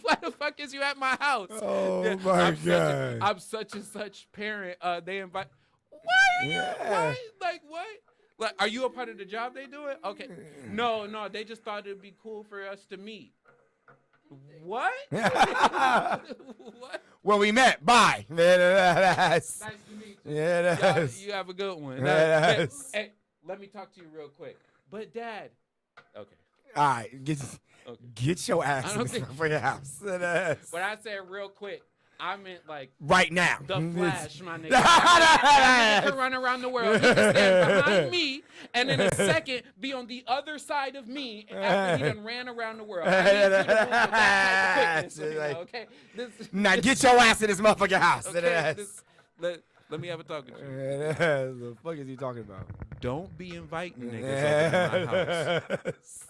Why the fuck is you at my house? Oh my God. I'm such and such parent. They invite. What? Yeah. What? Like what? Like, are you a part of the job they do it? Okay. No, they just thought it'd be cool for us to meet. What? What? Well, we met. Bye. Nice Nice to meet you. Yeah, You have a good one. Yes. Hey, let me talk to you real quick. But Dad. Okay. All right, get your ass I in don't this think- motherfucking house. When I said real quick, I meant like Right now. the Flash, my nigga. That nigga can run around the world. He can stand behind me, and in a second be on the other side of me after he done ran around the world. I need you to move with that type of quickness, Like- okay? Now get your ass in this motherfucking house. Okay, let me have a talk with you. The fuck is he talking about? Don't be inviting niggas over to my house.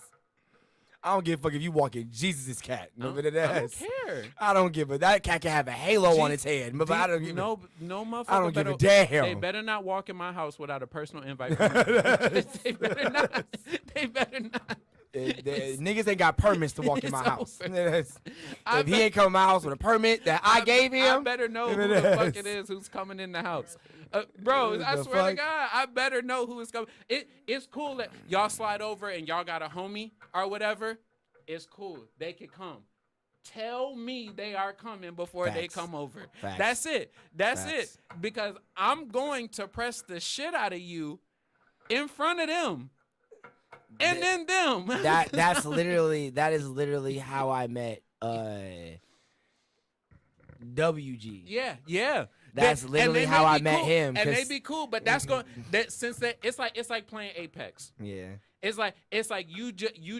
I don't give a fuck if you walk in Jesus' cat. I don't care. I don't give a that cat can have a halo on its head. But I don't give no motherfucker. I don't give a They damn. better not walk in my house without a personal invite from me. They better not. They better not. Niggas ain't got permits to walk in my It's house. over. I If he ain't come to my house with a permit that I gave I him, better know who the fuck it is who's coming in the house. Bro, I The swear to fuck? God, I better know who is coming. It's cool that y'all slide over and y'all got a homie or whatever. It's cool. They can come. Tell me they are coming before they Facts. come over. Facts. That's it. That's Facts. it. Because I'm going to press the shit out of you in front of them. And then them. that is literally how I met WG. Yeah. That's And literally they how may I be met cool, him. And they 'cause- be cool, but that's going that since that it's like playing Apex. Yeah. It's like you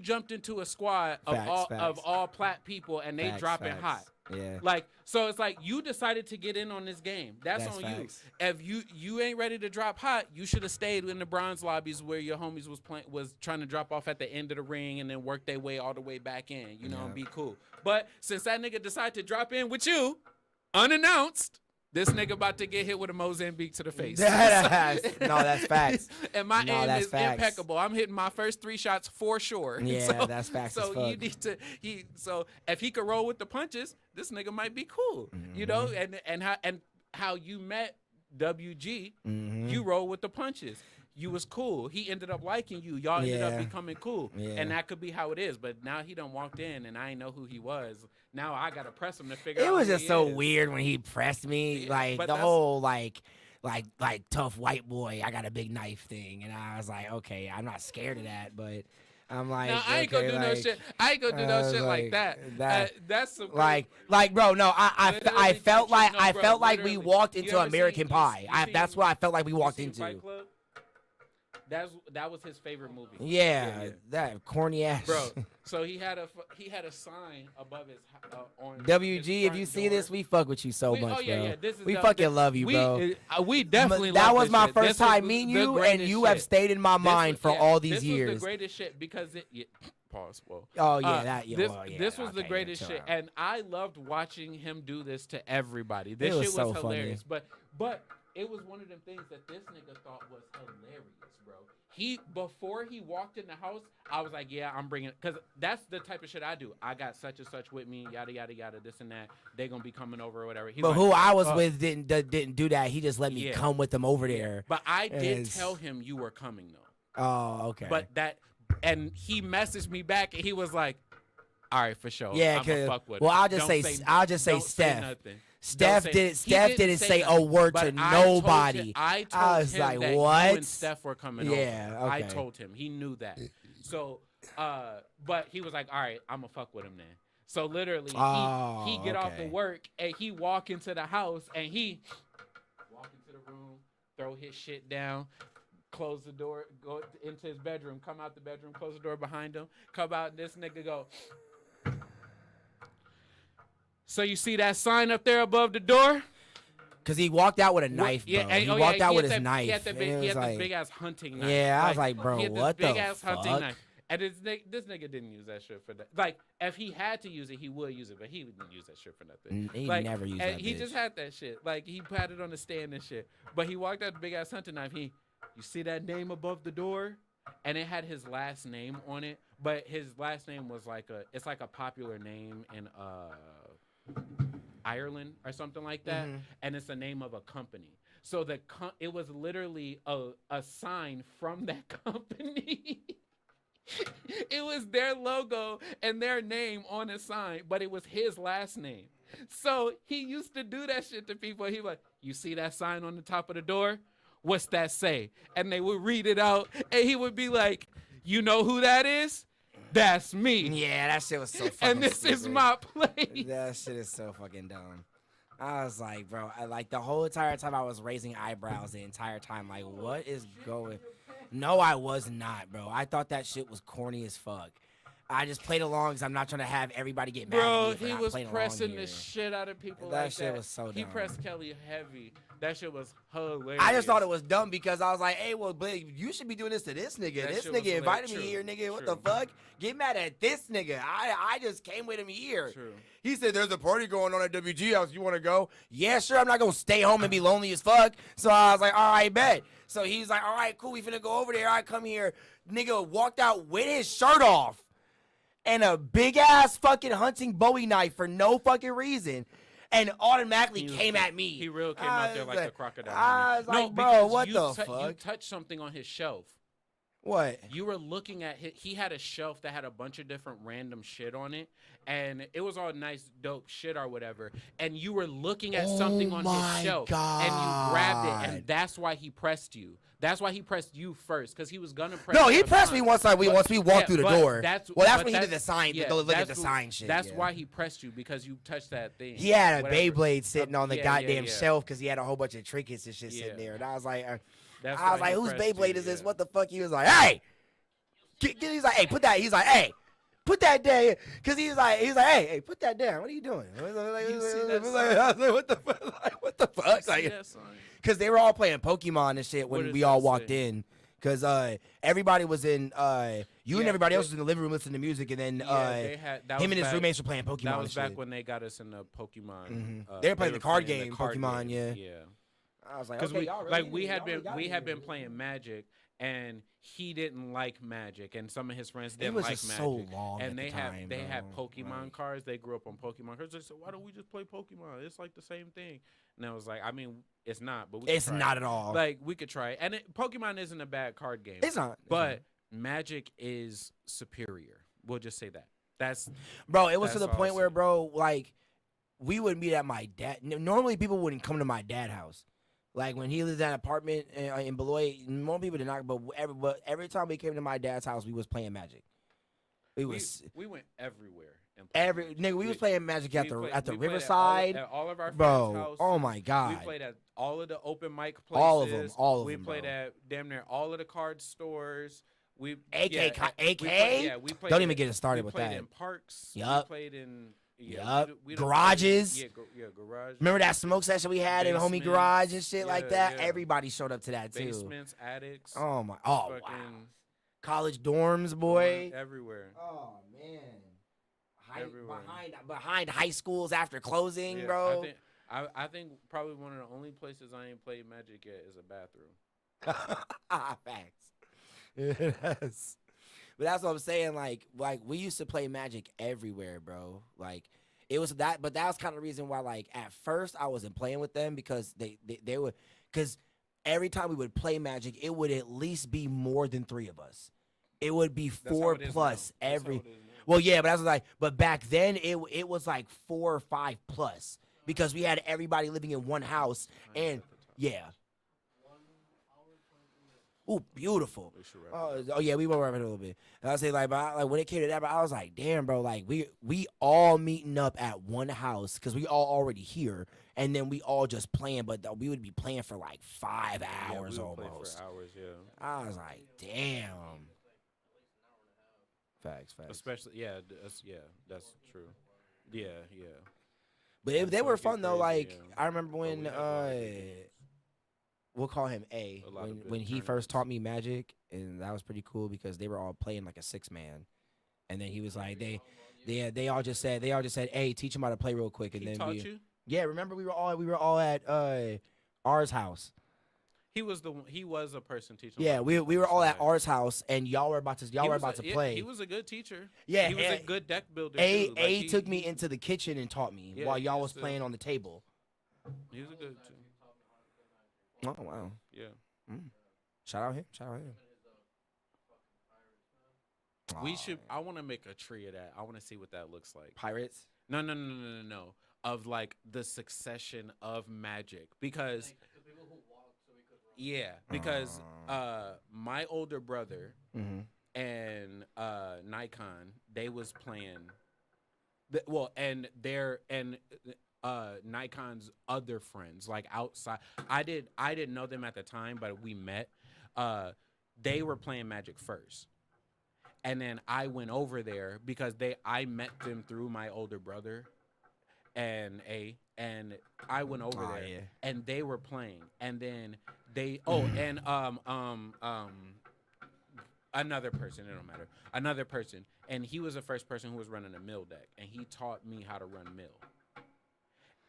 jumped into a squad of Facts. all plat people and they Facts, dropping facts. hot. Yeah. Like so it's like you decided to get in on this game. That's on facts. you. If you ain't ready to drop hot, you should have stayed in the bronze lobbies where your homies was trying to drop off at the end of the ring and then work their way all the way back in, you know, and be cool. But since that nigga decided to drop in with you unannounced, this nigga about to get hit with a Mozambique to the face. No, that's facts. And my aim that's is facts. impeccable. I'm hitting my first 3 shots for sure. Yeah, that's facts as So fuck. you need to so if he could roll with the punches, this nigga might be cool. You know, and how you met WG, you roll with the punches. You was cool. He ended up liking you. Y'all ended up Yeah. becoming cool. Yeah. And that could be how it is. But now he done walked in and I ain't know who he was. Now I gotta press him to figure out It was who just he so is. weird when he pressed me, Yeah, like but the that's- whole like tough white boy. I got a big knife thing, and I was like, okay, I'm not scared of that, but I'm like, No, I ain't gonna do no shit. I ain't gonna do no shit like that. That's some like, bro. No, I Literally, felt like no, I bro, felt like we literally. walked You into ever American seen- Pie. you That's seen- what I felt like we walked You seen into. Fight Club? That was his favorite movie. Yeah, that corny ass. Bro. So he had a sign above his on WG, his if front you see door. this, we fuck with you so We- much, oh, yeah, bro. yeah, this is We the- fucking love you, bro. We definitely That love was this my shit. first This was time meeting the you, and greatest you have shit. stayed in my This mind was- for yeah, all these this years. was the greatest shit because it. Yeah, pause. Whoa. Oh yeah, This was the okay, greatest yeah, shit, chill out. and I loved watching him do this to everybody. This was shit so was funny. hilarious, but it was one of them things that this nigga thought was hilarious, bro. Before he walked in the house, I was like, yeah, I'm bringing, because that's the type of shit I do. I got such and such with me, yada yada yada, this and that. They gonna be coming over or whatever. He's But like, who I was with didn't do that. He just let me Yeah. come with him over there. But I did It's- tell him you were coming though. Oh, okay. And he messaged me back and he was like, all right, for sure. Yeah, I'ma 'cause- fuck with well, it. I'll just Don't say don't Steph. nothing. Steph Don't didn't. say- Steph he didn't say a nothing, word but to I told nobody. him- I told I was him like, that you what? and Steph were coming Yeah, over. I okay. told him. He knew that. So, but he was like, all right, I'm gonna fuck with him then. So literally, he get off okay. of work and he walk into the house and he walk into the room, throw his shit down, close the door, go into his bedroom, come out the bedroom, close the door behind him, come out, and this nigga go. So you see that sign up there above the door? Because he walked out with a knife, bro. and- He oh, walked yeah, out he with had his that- knife. He had, the and big, it he was had like, this big ass hunting knife. Yeah, I was like, bro, he had this what the big ass hunting fuck? knife. And this nigga didn't use that shit for that. Like, if he had to use it, he would use it, but he wouldn't use that shit for nothing. He Like, never used and that he bitch. just had that shit. Like, he had it on the stand and shit. But he walked out the big ass hunting knife. You see that name above the door? And it had his last name on it. But his last name was it's like a popular name in Ireland or something like that. Mm-hmm. And it's the name of a company. So it was literally a sign from that company. It was their logo and their name on a sign, but it was his last name. So he used to do that shit to people. He was like, you see that sign on the top of the door? What's that say? And they would read it out, and he would be like, you know who that is? That's me. Yeah, that shit was so fucking And this is stupid. my place. That shit is so fucking dumb. I was like, bro, like the whole entire time I was raising eyebrows the entire time. Like, what is going? No, I was not, bro. I thought that shit was corny as fuck. I just played along because I'm not trying to have everybody get mad Bro, at me for he not was playing pressing along the here. shit out of people That like shit that. was so He dumb. pressed Kelly heavy. That shit was hilarious. I just thought it was dumb because I was like, hey, well, Blake, you should be doing this to this nigga. That This shit was nigga invited me hilarious. here, nigga. What True. the fuck? Get mad at this nigga. I just came with him here. True. He said, there's a party going on at WG House. You want to go? Yeah, sure. I'm not going to stay home and be lonely as fuck. So I was like, all right, bet. So he's like, all right, cool. We finna go over there. I come here. Nigga walked out with his shirt off and a big-ass fucking hunting Bowie knife for no fucking reason. And automatically came at me. He real came out there like the crocodile. I was like, bro, because what you the You fuck? touched something on his shelf. What? You were looking at he had a shelf that had a bunch of different random shit on it, and it was all nice, dope shit or whatever. And you were looking at something on my his shelf, and you grabbed it, and that's why he pressed you. That's why he pressed you first, because he was gonna press. No, he the pressed me sign. once we walked through the but door. That's That's when but he did the sign, yeah, the look at the that's sign shit. That's yeah. why he pressed you, because you touched that thing. He had a Whatever. Beyblade sitting on the Yeah, goddamn yeah. shelf because he had a whole bunch of trinkets and shit sitting Yeah. there. And I was like, That's I was why like, he whose pressed Beyblade you, is this? yeah. What the fuck? He was like, hey, he's like, hey, put that. He's like, hey, put that down. Because he's like, hey, put that down. What are you doing? I was like, what the fuck? Like, what the fuck? See Like, that sign? because they were all playing Pokemon and shit What when does we all that walked say? in. Because everybody was in, you and Yeah, everybody else but- was in the living room listening to music, and then Yeah, they had, that him was and his back- roommates were playing Pokemon. That and was back shit. when they got us in the Pokemon. Mhm. They were playing the card playing game, Pokemon, yeah. Yeah. I was like, Because okay, y'all really, we had y'all really been got we me had here. been playing Magic, and he didn't like Magic, and some of his friends It didn't was like just Magic. so long and at they the had time, they had bro. Pokemon Like- cards. They grew up on Pokemon cards. They said, "Why don't we just play Pokemon? It's like the same thing." And I was like, I mean, it's not, but we It's could try not it. at all. Like we could try it. And Pokemon isn't a bad card game. It's not. But Magic is superior. We'll just say that. That's Bro, it was to That's the point awesome. where, bro, like, we would meet at my dad. Normally, people wouldn't come to my dad's house. Like, when he lived in that apartment in Beloit, more people did not. But every time we came to my dad's house, we was playing Magic. We was we went everywhere. And played every Magic. nigga. We was playing Magic at we the played- at the we played Riverside, at all of our friends' bro. house. Oh my god. We played at all of the open mic places. All of 'em, all of We 'em, played bro. at damn near all of the card stores. We AK, yeah, we AK? played- yeah, we played Don't in- even get us started we with played that. in parks. Yup. We played in Yup. we done Garages. Played, yeah, garage. Remember that smoke session we had in homie Basements. garage and shit like Yeah, that? yeah. Everybody showed up to that too. Basements, attics. Oh my. Oh wow. fucking College dorms, boy. everywhere. Oh man. Everywhere. Behind high schools after closing, Yeah, bro. I think probably one of the only places I ain't played Magic yet is a bathroom. Facts. Yes. But that's what I'm saying. Like we used to play Magic everywhere, bro. Like it was that, but that was kind of the reason why. Like at first, I wasn't playing with them because they would, because every time we would play Magic, it would at least be more than 3 of us. It would be That's how 4 it is plus now. That's every. how it is now. Well, yeah, but that's like, but back then it was like 4 or 5 plus because we had everybody living in one house, and yeah. Ooh, beautiful. We should wrap it up. Oh yeah, we were rapping a little bit. And I say like, but like when it came to that, but I was like, damn, bro, like we all meeting up at one house because we all already here, and then we all just playing, but we would be playing for like 5 Yeah, we hours would play almost. for hours, yeah. I was like, damn. Facts. Especially, that's true. Yeah. But Yeah, they so were it get fun though. crazy, Like yeah. I remember when we had a lot of good games. we'll call him A. A lot of good When he first tournaments. taught me Magic, and that was pretty cool because they were all playing like a 6-man, and then he was like, they all just said, hey, teach him how to play real quick, and He then taught you. yeah, remember we were all at ours house. He was a person teaching. Yeah, we were all at ours. ours house, and y'all were about to play. He was a good teacher. Yeah, he was a and good deck builder. A too. Like, he took me into the kitchen and taught me Yeah, while he y'all used was to- playing on the table. He was a good. Too. Oh wow! Yeah. Shout out him! We Aw, should. man. I want to make a tree of that. I want to see what that looks like. Pirates. No. Of like the succession of Magic because because my older brother Mm-hmm. and Nikon, they was playing and Nikon's other friends like outside. I didn't know them at the time, but we met. They were playing Magic first. And then I went over there because I met them through my older brother and I went over Aw, there yeah. and they were playing. And then another person, it don't matter. Another person. And he was the first person who was running a mill deck. And he taught me how to run mill.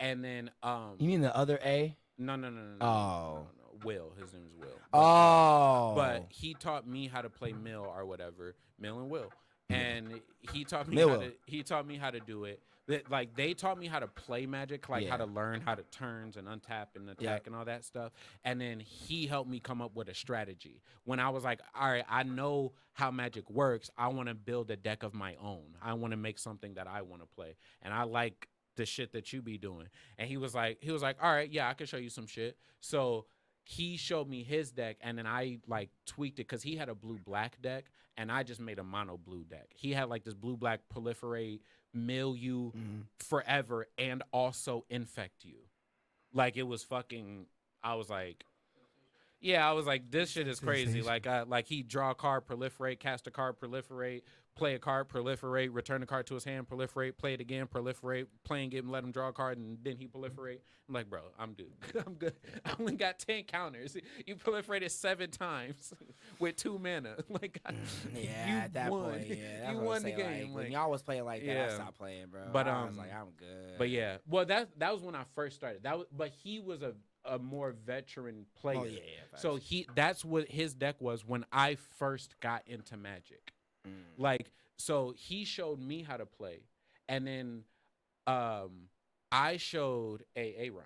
And then You mean the other A? no. Oh. Will. His name is Will. Oh. But he taught me how to play mill or whatever, mill and will, and he taught me Mill. he taught me how to do it. Like they taught me how to play Magic, like how to learn how to turns and untap and attack and all that stuff. And then he helped me come up with a strategy. When I was like, all right, I know how Magic works. I want to build a deck of my own. I want to make something that I want to play, and I like the shit that you be doing. And he was like, all right, yeah, I can show you some shit. So he showed me his deck, and then I like tweaked it because he had a blue-black deck, and I just made a mono-blue deck. He had like this blue-black proliferate, mill you forever, and also infect you. Like it was fucking. I was like, this shit is crazy. Like he draw a card, proliferate, cast a card, proliferate, play a card, proliferate, return the card to his hand, proliferate, play it again, proliferate, playing it and let him draw a card, and then he proliferate. I'm like, bro, I'm good. I only got 10 counters. You proliferated 7 times with 2 mana. Like, yeah, you at that won. point, yeah, You that's what I'm won the saying, game. Like, when Like, y'all was playing like that, I yeah. stopped playing, bro. But, I was like, I'm good. but yeah, well, that was when I first started. But he was a more veteran player. Oh yeah, So that's what his deck was when I first got into Magic. Like, so he showed me how to play, and then I showed Aaron.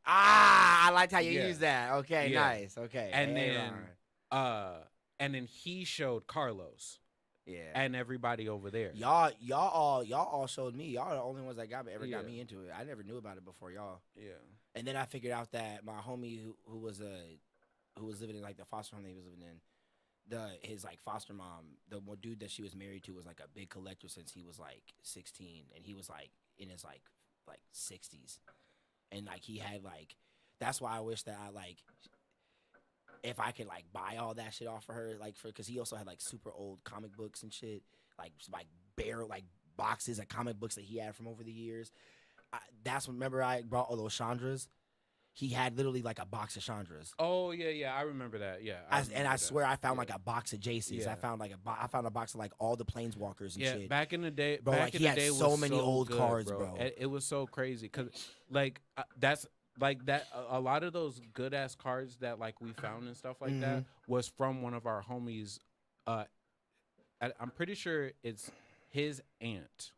I liked how you Yeah. use that. Okay, Yeah. nice. Okay, And Aaron. then he showed Carlos yeah, and everybody over there. y'all all showed me. Y'all are the only ones that got Yeah. me into it. I never knew about it before y'all. Yeah. And then I figured out that my homie who was living in like the foster home that he was living in, his like foster mom, the one dude that she was married to was like a big collector since he was like 16, and he was like in his like 60s, and like he had like, that's why I wish that I like, if I could like buy all that shit off of her, like because he also had like super old comic books and shit, like bare like boxes of comic books that he had from over the years. That's when, remember I brought all those Chandras. He had literally like a box of Chandras. Oh yeah, I remember that. Yeah, I swear I found like a box of Jaycees. Yeah. I found I found a box of like all the Planeswalkers and shit. back in the day, Bro, back like, in he the had day so was many old good, cards, bro. It was so crazy because, like, that's like that. A lot of those good ass cards that like we found and stuff like that was from one of our homies. I'm pretty sure it's his aunt,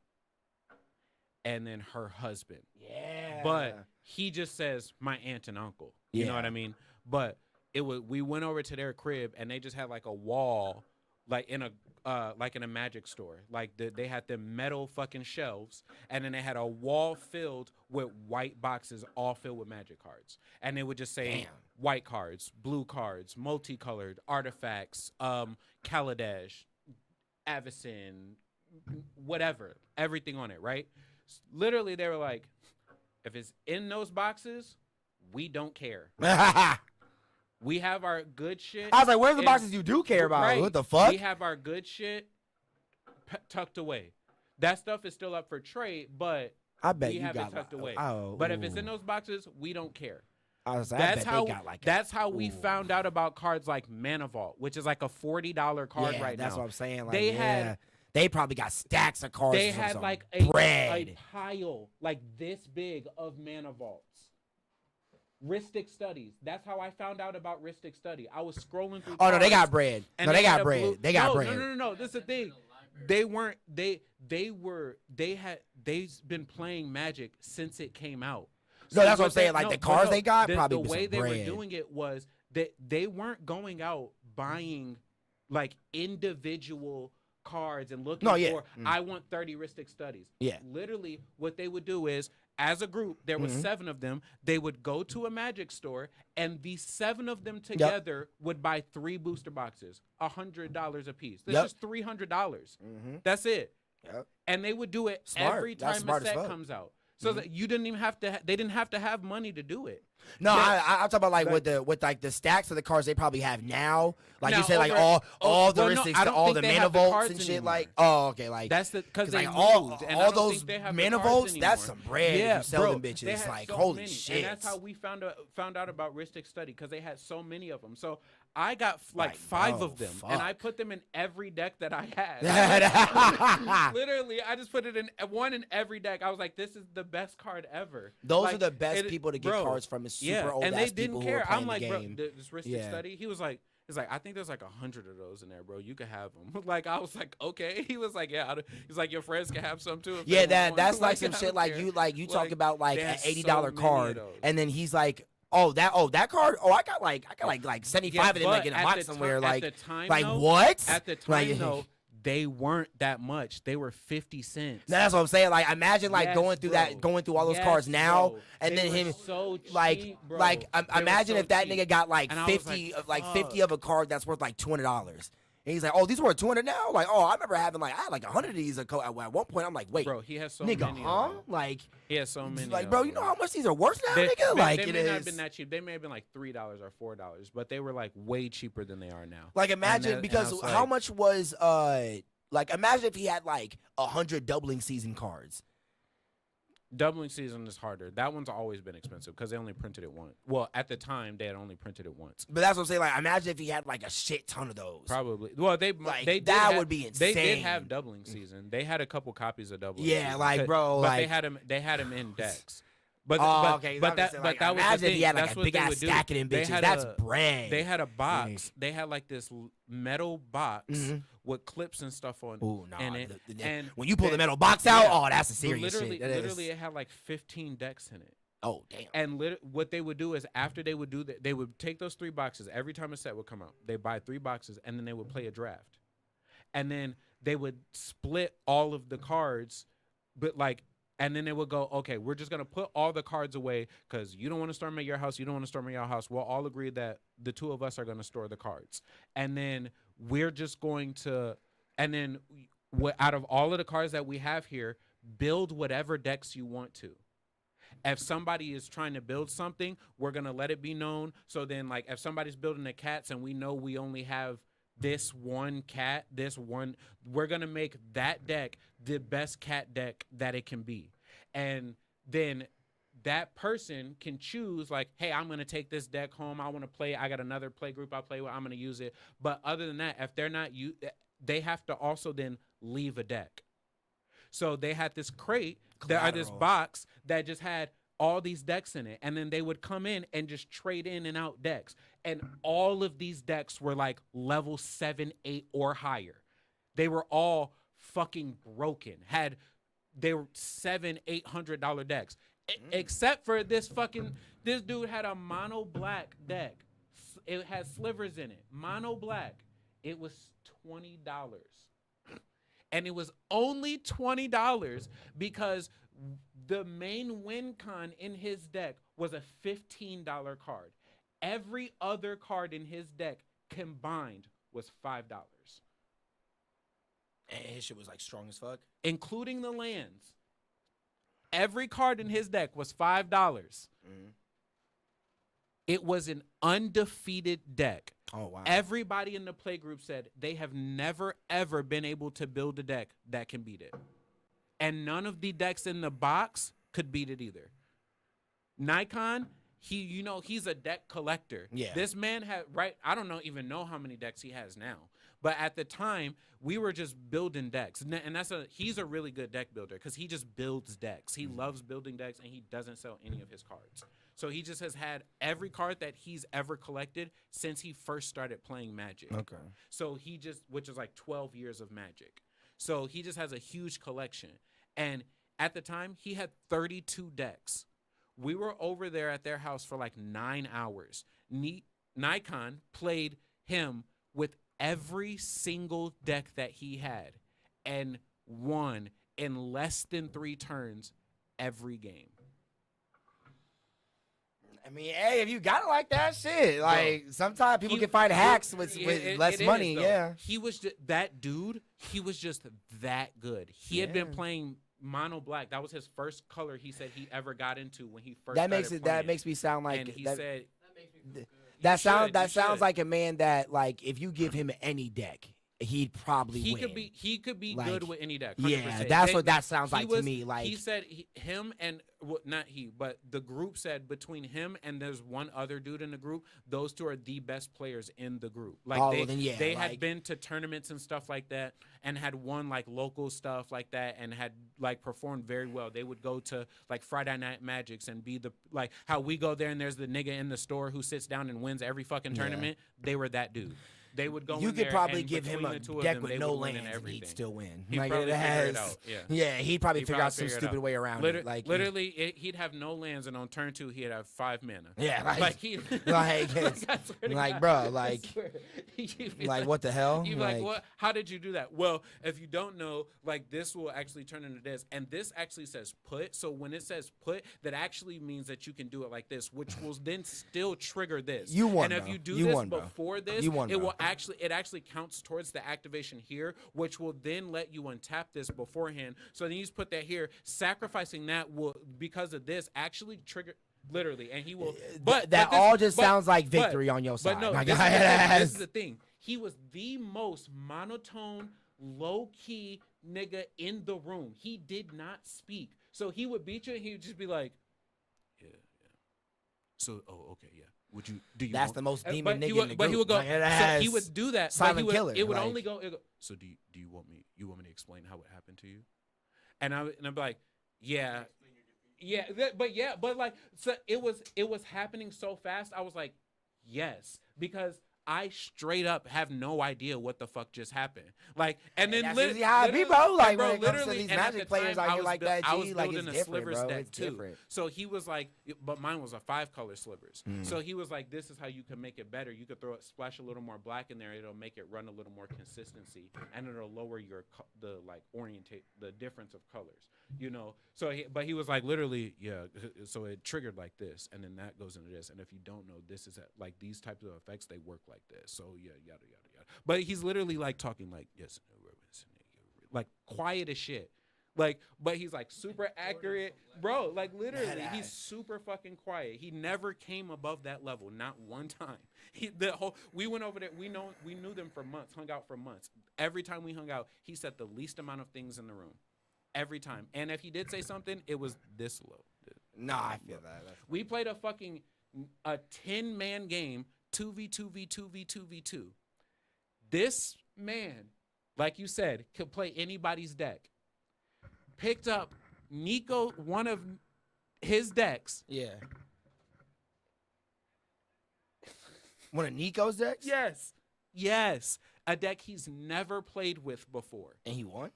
and then her husband. Yeah. But he just says my aunt and uncle. You know Yeah. what I mean? But we went over to their crib and they just had like a wall, like in a magic store. Like they had them metal fucking shelves, and then they had a wall filled with white boxes, all filled with magic cards. And they would just say white cards, blue cards, multicolored artifacts, Kaladesh, Avacyn, whatever, everything on it, right? Literally, they were like, if it's in those boxes, we don't care. We have our good shit. I was like, where's the in- boxes you do care about? Right. What the fuck? We have our good shit tucked away. That stuff is still up for trade, but I bet we you have got it tucked away. Oh, But if it's ooh. in those boxes, we don't care. I bet That's they how got like that's how we ooh. found out about cards like Mana Vault, which is like a $40 card right that's now. what I'm saying. Like, They had they probably got stacks of cards. They from had some like a bread. pile like this big of Mana Vaults. Ristic Studies. That's how I found out about Ristic Study. I was scrolling through. Oh no, they got cards, bread. and No, they had got a bread. blue- They got no, bread. No. This is the thing. They've been playing Magic since it came out. No, that's what I'm saying. Like the cards they got, probably the with way some they bread. were doing it was that they weren't going out buying like individual cards and looking for I want 30 Ristic Studies. Yeah. Literally what they would do is as a group, there was 7 of them, they would go to a Magic store and these 7 of them together would buy 3 booster boxes, $100 a piece. That's just $300. That's it. Yep. And they would do it Smart. every That's time a smart as set fuck. comes out. So that you didn't even have to they didn't have to have money to do it. No, Yeah. I'm talking about like with like the stacks of the cards they probably have now. Like Now, you said, like over- all the well, no, Ristics, I don't all think the they Mana have the Vaults cards and shit. anymore. Like, oh, okay, like That's because they like moved, and I all don't those think they have the Mana cards Vaults, that's anymore. some bread. Yeah, if you sell bro, them they bitches, had like so holy many. shit. And that's how we found out about Ristic Study because they had so many of them. So I got like 5 bro, of them, and I fuck. put them in every deck that I had. Literally, I just put it in one in every deck. I was like, "This is the best card ever." Those Like, are the best it- people to get bro, cards from. Is super yeah, old and ass they didn't people care. who are playing I'm like, the bro, game. this Ristic Study. He was like, I think there's like 100 of those in there, bro. You can have them. Like I was like, okay. He was like, yeah. He's like, your friends can have some too. if they Yeah, want one." that's like I some don't shit. Like care. you talk Like, about like they an had $80 so many of card, those. and then he's like, oh that card. Oh, I got like 75 of them like but in a at box the somewhere. time- Like at the time, like though, what? At the time, Like, though, they weren't that much. They were 50 cents. No, that's what I'm saying. Like, imagine like Yes, going through bro. going through all those Yes, cards now, bro. and They then were him so like cheap, bro. like They were imagine so if that cheap. nigga got like And I was 50 like, 50 fuck. of a card that's worth like $200. And he's like, oh, these were 200 now. Like, oh, I remember having like I had like 100 of these at one point. I'm like, wait, Bro, he has so nigga, many. huh? Of them. Like, He has so many. like, of bro, them. you know how much these are worth now, They, nigga? they- Like, they it may not have is. been that cheap. They may have been like $3 or $4, but they were like way cheaper than they are now. Like, imagine And I because was how like- much was like imagine if he had like 100 doubling season cards. Doubling season is harder. That one's always been expensive because they only printed it once. Well, at the time they had only printed it once. But that's what I'm saying. Like, imagine if he had like a shit ton of those. Probably. Well, Like, they did that have- would be They did insane. have doubling season. They had a couple copies of doubling. Yeah, season. like, bro, but like- they had them in decks. But Oh, okay. But that was imagine the if he thing. had like That's a what big they ass would do. stack of them They bitches. had That's a- bread. They had a box. They had like this metal box with clips and stuff on Ooh, nah. in it. And when you pull the they- metal box out, yeah. oh, that's a But serious literally, shit. That is. literally, it had like 15 decks in it. Oh, damn. And what they would do is after they would do that, they would take those 3 boxes every time a set would come out. They buy 3 boxes and then they would play a draft, and then they would split all of the cards, but like, and then they would go, okay, we're just gonna put all the cards away because you don't want to storm at your house, you don't want to storm at your house. We'll all agree that the 2 of us are gonna store the cards, and then we're just going to, and then out of all of the cards that we have here, build whatever decks you want to. If somebody is trying to build something, we're going to let it be known. So then, like, if somebody's building the cats and we know we only have this one cat, we're going to make that deck the best cat deck that it can be. And then that person can choose, like, hey, I'm going to take this deck home. I want to play. I got another play group I play with. I'm going to use it. But other than that, if they're not, they have to also then leave a deck. So they had this crate, this box that just had all these decks in it. And then they would come in and just trade in and out decks. And all of these decks were like level 7, 8, or higher. They were all fucking broken. They were $700, $800 decks. Except for this dude had a mono black deck. It had slivers in it. Mono black. It was $20. And it was only $20 because the main win con in his deck was a $15 card. Every other card in his deck combined was $5. And his shit was like strong as fuck. Including the lands. Every card in his deck was $5. It was an undefeated deck. Oh, wow. Everybody in the playgroup said they have never, ever been able to build a deck that can beat it. And none of the decks in the box could beat it either. Nikon, he's a deck collector. Yeah. This man had I don't even know how many decks he has now. But at the time, we were just building decks. And he's a really good deck builder because he just builds decks. He loves building decks, and he doesn't sell any of his cards. So he just has had every card that he's ever collected since he first started playing Magic. Okay. So which is like 12 years of Magic. So he just has a huge collection. And at the time, he had 32 decks. We were over there at their house for like 9 hours. Nikon played him with every single deck that he had and won in less than 3 turns every game. I mean, hey, if you got it like that, shit. Like, sometimes people can find hacks with less money. Yeah. He was that dude. He was just that good. He had been playing mono black. That was his first color he said he ever got into when he first started playing. That makes me sound like. And he said That makes me feel good. That sounds like a man that, like, if you give him any deck, he'd probably win. He could be like, good with any deck. 100%. Yeah, that's what that sounds like to me. Like, he said him and not he, but the group said between him and there's one other dude in the group, those two are the best players in the group. Like they had been to tournaments and stuff like that and had won like local stuff like that and had like performed very well. They would go to like Friday Night Magics and be like how we go there and there's the nigga in the store who sits down and wins every fucking tournament. They were that dude. They would go. You could probably give him a deck with no lands and he'd still win. He'd probably figure it out. Yeah, he'd probably figure out some stupid way around it. Like literally, he'd have no lands, and on turn 2, he'd have 5 mana. Yeah, like bro, like what the hell? You'd be like, what? How did you do that? Well, if you don't know, like this will actually turn into this, and this actually says put. So when it says put, that actually means that you can do it like this, which will then still trigger this. You won, and if you do this before this, it will actually counts towards the activation here, which will then let you untap this beforehand. So then you just put that here. Sacrificing that will, because of this, actually trigger literally, and he will. But sounds like victory on your side. But no, this is the thing. He was the most monotone, low key nigga in the room. He did not speak, so he would beat you, and he would just be like, "Yeah. So, okay, yeah." Do you? That's the most demon nigga in the group. But he would go. So he would do that. Silent killer. It would only go. So do you want me? You want me to explain how it happened to you? And I'd be like, yeah, but like, so it was happening so fast. I was like, yes, because I straight up have no idea what the fuck just happened. Like, and then literally how it be, bro. Like, when it comes to literally, these and at Magic the players time, out here like that, I was G, like, building it's a different, slivers bro. deck It's too. different. So he was like, but mine was a 5-color slivers. So he was like, this is how you can make it better. You could splash a little more black in there. It'll make it run a little more consistency, and it'll lower the difference of colors. You know. So he was like, literally, yeah. So it triggered like this, and then that goes into this. And if you don't know, this is like these types of effects. They work like this. So yeah, yada yada yada. But he's literally like talking like, yes, like quiet as shit. Like, but he's like super accurate, bro. Like literally, he's super fucking quiet. He never came above that level, not one time. We went over there. We knew them for months, hung out for months. Every time we hung out, he said the least amount of things in the room, every time. And if he did say something, it was this low. Nah, I feel that. We played a 10-man game, 2v2v2v2v2. This man, like you said, could play anybody's deck. Picked up Nico, one of his decks. Yeah. One of Nico's decks? Yes. A deck he's never played with before. And he won?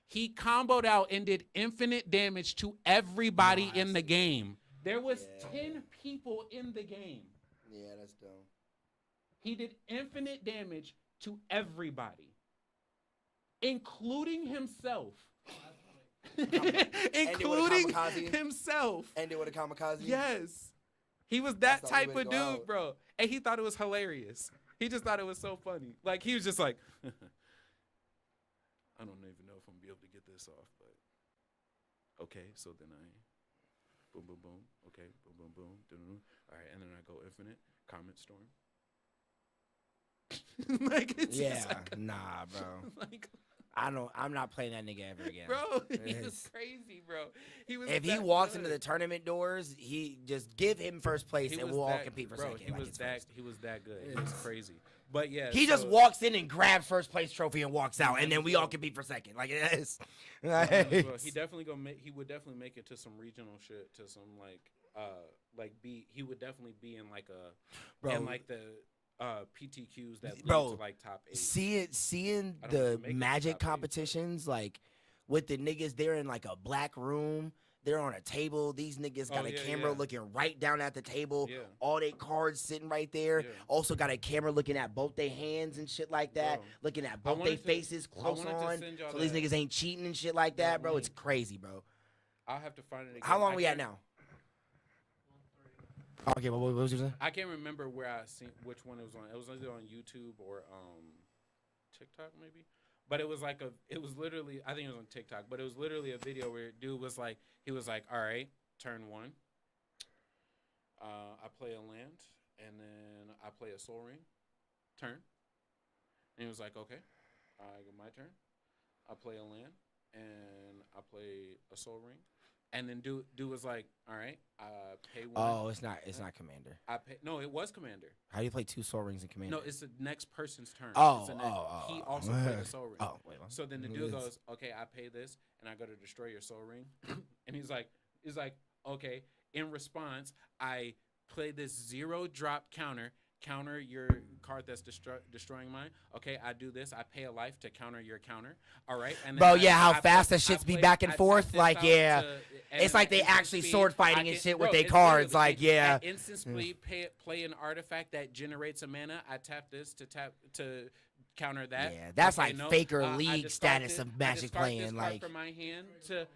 He comboed out and did infinite damage to everybody in the game. There was 10 people in the game. Yeah, that's dumb. He did infinite damage to everybody, including himself. Including himself. Ended with a kamikaze? Yes. He was that type of dude, bro. And he thought it was hilarious. He just thought it was so funny. Like, he was just like, I don't even know if I'm going to be able to get this off, but okay, so then I boom, boom, boom. Okay, boom, boom, boom. Doo-doo-doo. All right, and then I go infinite, comment storm. Like, it's nah, bro. Like, I'm not playing that nigga ever again. Bro, he was crazy, bro. If he walks into the tournament doors, he just give him first place, and we'll all compete for second. He was that good. It was crazy. But yeah, he just walks in and grabs first place trophy and walks out, and then we all compete for second. Like it is. Bro, he definitely he would definitely make it to some regional shit, to some he would definitely be in like in like the PTQs that lead to like top 8. Seeing the Magic competitions, like with the niggas, they're in like a black room. They're on a table. These niggas got a camera looking right down at the table. Yeah. All their cards sitting right there. Yeah. Also got a camera looking at both their hands and shit like that. Bro, looking at both their faces close on. So these niggas ain't cheating and shit like that, bro. It's crazy, bro. I'll have to find it again. How long we at now? Okay, what was you saying? I can't remember where I seen which one it was on. It was either on YouTube or TikTok maybe. But it was literally, I think it was on TikTok, but it was literally a video where dude was like, he was like, all right, turn 1. I play a land, and then I play a soul ring, turn. And he was like, okay, my turn. I play a land, and I play a soul ring. And then dude was like, all right, pay 1. Oh, it's not Commander. No, it was Commander. How do you play 2 Soul Rings in Commander? No, it's the next person's turn. He also played a Soul Ring. Oh, wait, what? So then the dude goes, okay, I pay this, and I go to destroy your Soul Ring. And he's like, okay. In response, I play this 0 drop counter your card that's destroying mine. Okay, I do this. I pay a life to counter your counter. All right. And bro, how fast that shit's be back and forth. Like, yeah. It's like they actually sword fighting and shit with their cards. Like, yeah. I instantly play an artifact that generates a mana. I tap this to counter that. Yeah, that's Faker League status of Magic playing. Like, from my hand to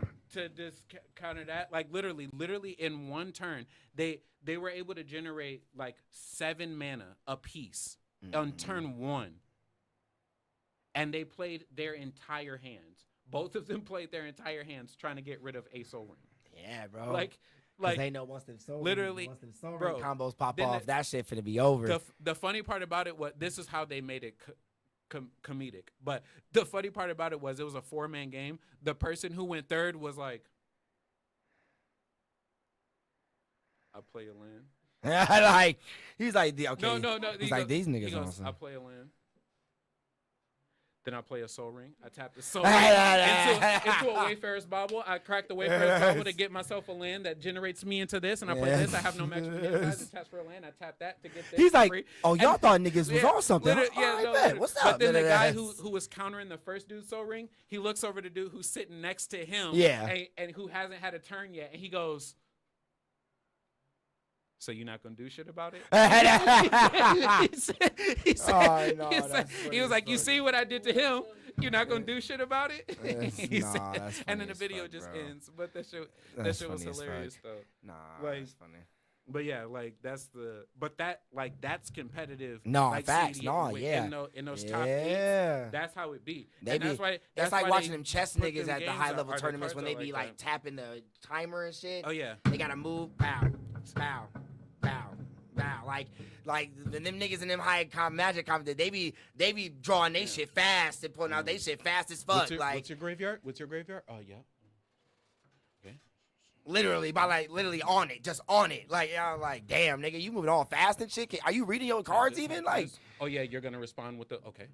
just counter that. Like, literally in one turn, they were able to generate like 7 mana a piece on turn 1. And they played their entire hands. Both of them played their entire hands trying to get rid of a Soul Ring. Yeah, bro. Like they know once them Soul Ring combos pop off, that shit finna be over. The funny part about it was, this is how they made it comedic. But the funny part about it was a 4-man game. The person who went third was like, I play a land. Like, he's like, okay. No. He's like, these niggas awesome. I play a land. Then I play a Soul Ring. I tap the Soul Ring into a Wayfarer's Bauble. I crack the Wayfarer's Bauble to get myself a land that generates me into this, and I play this. I have no magic size. It taps for a land. I tap that to get this. He's like, oh, y'all thought niggas was on something. What's up? But then the guy who was countering the first dude's Soul Ring, he looks over to the dude who's sitting next to him, and who hasn't had a turn yet, and he goes, so you're not gonna do shit about it? He was like, you see what I did to him? You're not gonna do shit about it? And then the video just ends. But that shit was hilarious though. That's funny. But yeah, like that's competitive. No, like facts. CD, in those top 8s, that's how it be. That's like watching them chess niggas at the high level tournaments when they be like tapping the timer and shit. Oh yeah, they gotta move, bow. Like them niggas in them high Magic they be drawing they shit fast and pulling out they shit fast as fuck. What's your graveyard? Oh yeah. Okay. Literally on it, just on it. Like, like, damn, nigga, you moving all fast and shit. Are you reading your cards even? Like, oh yeah, you're gonna respond with the okay.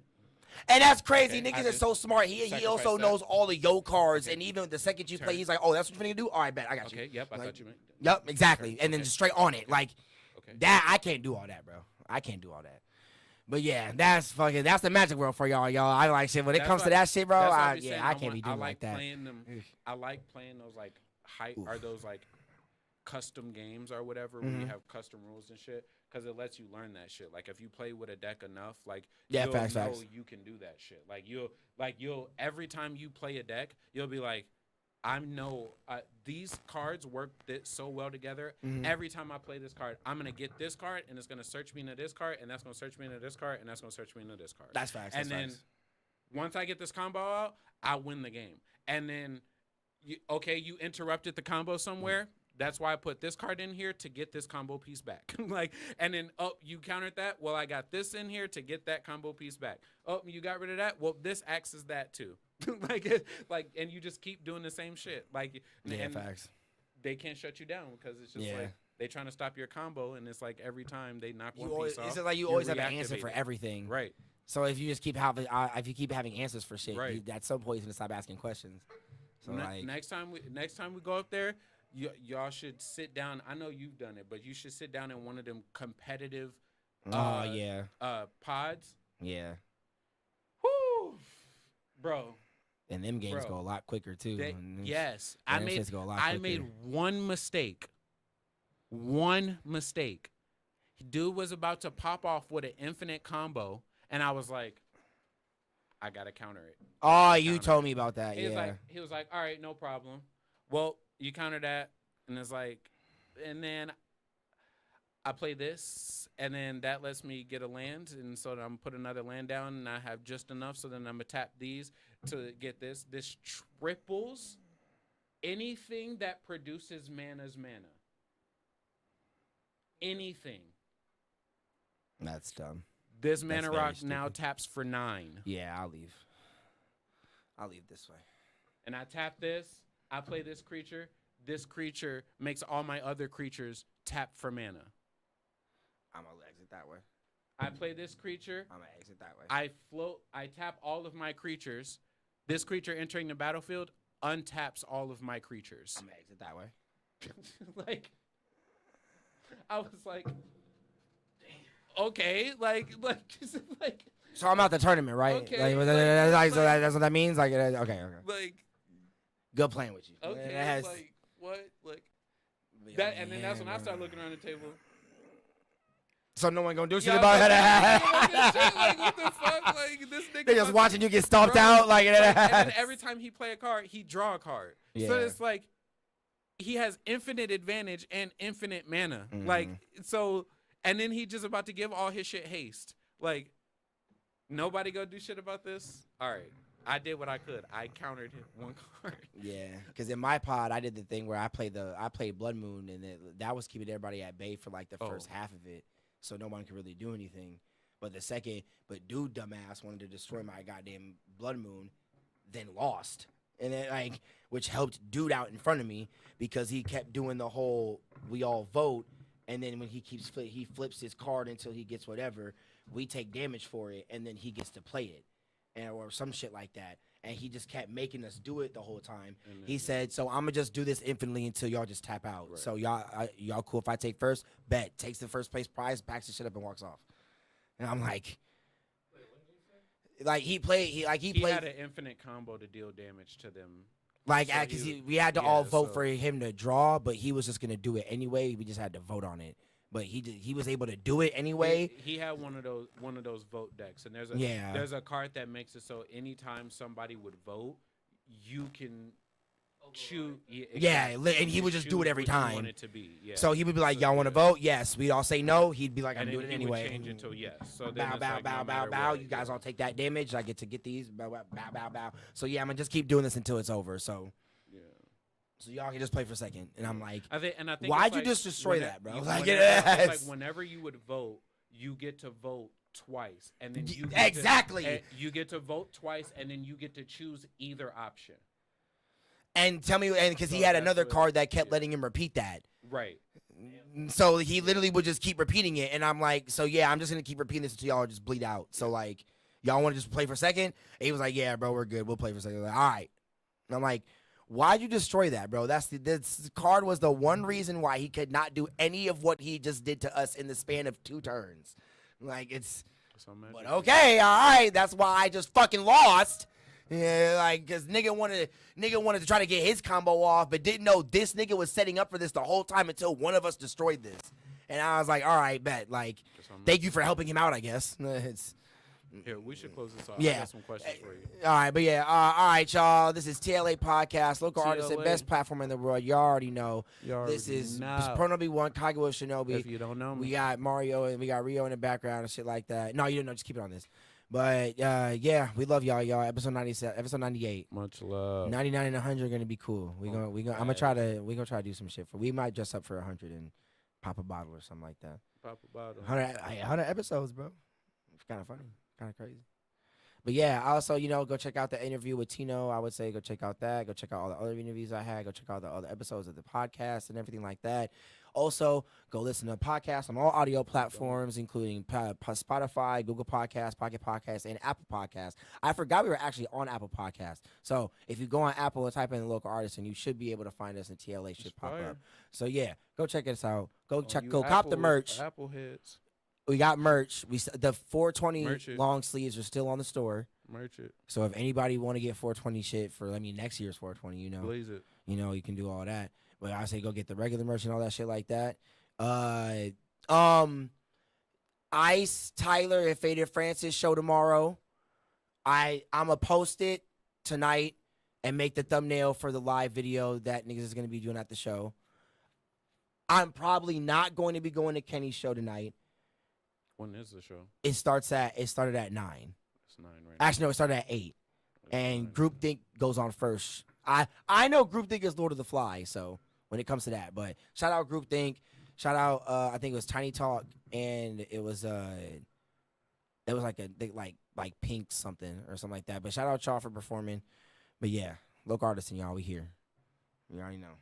And that's crazy. Okay, niggas are so smart. He also knows all of your cards, and even the second you play, he's like, oh, that's what you're finna do? All right, bet, I got you. Okay, yep, I thought you meant. Yep, exactly. And then just straight on it. Like, that, I can't do all that, bro. I can't do all that. But yeah, that's the Magic world for y'all. I like shit. When it comes to that shit, bro, I can't be doing like that. I like playing those like those like custom games or whatever, where you have custom rules and shit, because it lets you learn that shit. Like if you play with a deck enough, like you'll know you can do that shit. Like you'll every time you play a deck, you'll be like, these cards work so well together. Every time I play this card, I'm going to get this card, and it's going to search me into this card, and that's going to search me into this card, and that's going to search me into this card. That's facts. And then once I get this combo out, I win the game. And then, you interrupted the combo somewhere. That's why I put this card in here to get this combo piece back. And then, you countered that. Well, I got this in here to get that combo piece back. Oh, you got rid of that. Well, this acts as that too. And you just keep doing the same shit. Like, Yeah, and facts. they can't shut you down because it's just Yeah. like they trying to stop your combo, and it's like every time they knock You one always, piece off, it's like you you're always have an answer for reactivated. everything. Right. So if you just keep having, if you keep having answers for shit, Right. at some point you're gonna stop asking questions. So like, Next time we go up there, y'all should sit down. I know you've done it, but you should sit down in one of them competitive yeah, pods. yeah. Whoo, bro. And them games Bro. go a lot quicker too. Yes, Yeah, I them made shits go a lot I quicker. made one mistake. One mistake. Dude was about to pop off with an infinite combo, and I was like, I gotta counter it. Oh, you Counter. told me about that. He Yeah. was like, all right, no problem. Well, you counter that, and it's like, and then I play this, and then that lets me get a land, and so I'm put another land down, and I have just enough, so then I'm gonna tap these to get this. This triples anything that produces mana's mana. Anything. That's dumb. This That's mana very rock now stupid. taps for 9. Yeah, I'll leave. I'll leave this way. And I tap this, I play this creature. This creature makes all my other creatures tap for mana. I'm gonna exit that way. I play this creature. I'm gonna exit that way. I tap all of my creatures. This creature entering the battlefield untaps all of my creatures. I'm gonna exit that way. Like, I was like, okay, like, So I'm out the tournament, right? Okay, So that's what that means. Like, okay. like, Good playing with you. okay, It has- like, what, like Yeah, that, and then that's when I bro. start looking around the table. So no one gonna do shit Yeah, about like, it. like, what the fuck? Like, this nigga They just must- watching you get stomped Bro, out. Like, and then every time he play a card, he draw a card. So Yeah. it's like he has infinite advantage and infinite mana. Mhm. Like, so, and then he just about to give all his shit haste. Like, nobody gonna do shit about this? All right. I did what I could. I countered him one card. Yeah, because in my pod, I did the thing where I played Blood Moon, and that was keeping everybody at bay for like the first half of it, so no one could really do anything. But dude, dumbass wanted to destroy my goddamn Blood Moon, then lost, and then which helped dude out in front of me because he kept doing the whole we all vote, and then when he flips his card until he gets whatever, we take damage for it, and then he gets to play it. Or some shit like that, and he just kept making us do it the whole time. He said, "So I'm gonna just do this infinitely until y'all just tap out. Right. So y'all cool if I take first? Bet takes the first place prize, backs the shit up, and walks off." And I'm like, he played had an infinite combo to deal damage to them. like so because you- we had to all yeah, vote so- for him to draw, but he was just gonna do it anyway. We just had to vote on it, but he was able to do it anyway. He had one of those vote decks, and Yeah. there's a card that makes it so anytime somebody would vote, you can choose. Yeah, and he would just do it every time. Want it to be. Yeah. So he would be like, "Y'all want to vote? Yes." We'd all say no. He'd be like, "I'm and doing then it he anyway." would change until yes. So then Bow, it's bow, like, bow, no bow, matter bow. what, You guys all take that damage. I get to get these. Bow, bow, bow, bow, bow. So yeah, I'm gonna just keep doing this until it's over. So y'all can just play for a second. And I'm like, I think why'd it's you like just destroy whenever- that, bro? you- Like, it's yes. like whenever you would vote, you get to vote twice, and then you Exactly. you get to vote twice, and then you get to choose either option. and tell me, and because he So had that's another what- card that kept yeah. letting him repeat that. Right. So he literally would just keep repeating it. And I'm like, so yeah, I'm just gonna keep repeating this until y'all just bleed out. So like, y'all want to just play for a second? And he was like, yeah, bro, we're good. We'll play for a second. Like, all right. And I'm like, why'd you destroy that, bro? This card was the one reason why he could not do any of what he just did to us in the span of 2 turns. Like, it's, So magic. but okay, all right. That's why I just fucking lost. Yeah, like, cause nigga wanted to try to get his combo off, but didn't know this nigga was setting up for this the whole time until one of us destroyed this. And I was like, all right, bet. Like, thank you for helping him out, I guess. It's, Here, we should close this off. Yeah. I got some questions for you. all right, but yeah, all right, y'all. This is T.L.A Podcast, Local Artisan, TLA. best platform in the world. You already know. You already This is know. PROnobi1, KageWolfShinobi. If you don't know me, We got Mario and we got Rio in the background and shit like that. No, you don't know. Just keep it on this. But yeah, we love y'all. Episode 97, episode 98. much love. 99 and 100 are gonna be cool. We gonna try to do some shit for. We might dress up for 100 and pop a bottle or something like that. Pop a bottle. 100 episodes, bro. It's kind of funny, kind of crazy. But yeah, also, go check out the interview with Tino. I would say go check out that. Go check out all the other interviews I had. Go check out the other episodes of the podcast and everything like that. Also, go listen to the podcast on all audio platforms, including Spotify, Google Podcasts, Pocket Podcasts, and Apple Podcasts. I forgot we were actually on Apple Podcasts. So if you go on Apple and type in Local Artisan, you should be able to find us, and T.L.A should pop up. So yeah, go check us out. Go cop the merch. Apple heads. We got merch. The 420 long sleeves are still on the store. Merch it. So if anybody want to get 420 shit for next year's 420, Blaze it. You can do all that. But I say go get the regular merch and all that shit like that. Ice, Tyler, and Faded Francis show tomorrow. I'ma post it tonight and make the thumbnail for the live video that niggas is gonna be doing at the show. I'm probably not going to be going to Kenny's show tonight. When is the show? It started at 9. It's 9 right now. Actually, no, it started at 8. And Groupthink goes on first. I know Groupthink is Lord of the Fly, so when it comes to that. But shout out Groupthink. Shout out I think it was Tiny Talk, and it was like a like Pink something or something like that. But shout out y'all for performing. But yeah, Local Artisan, y'all, we here. You already know.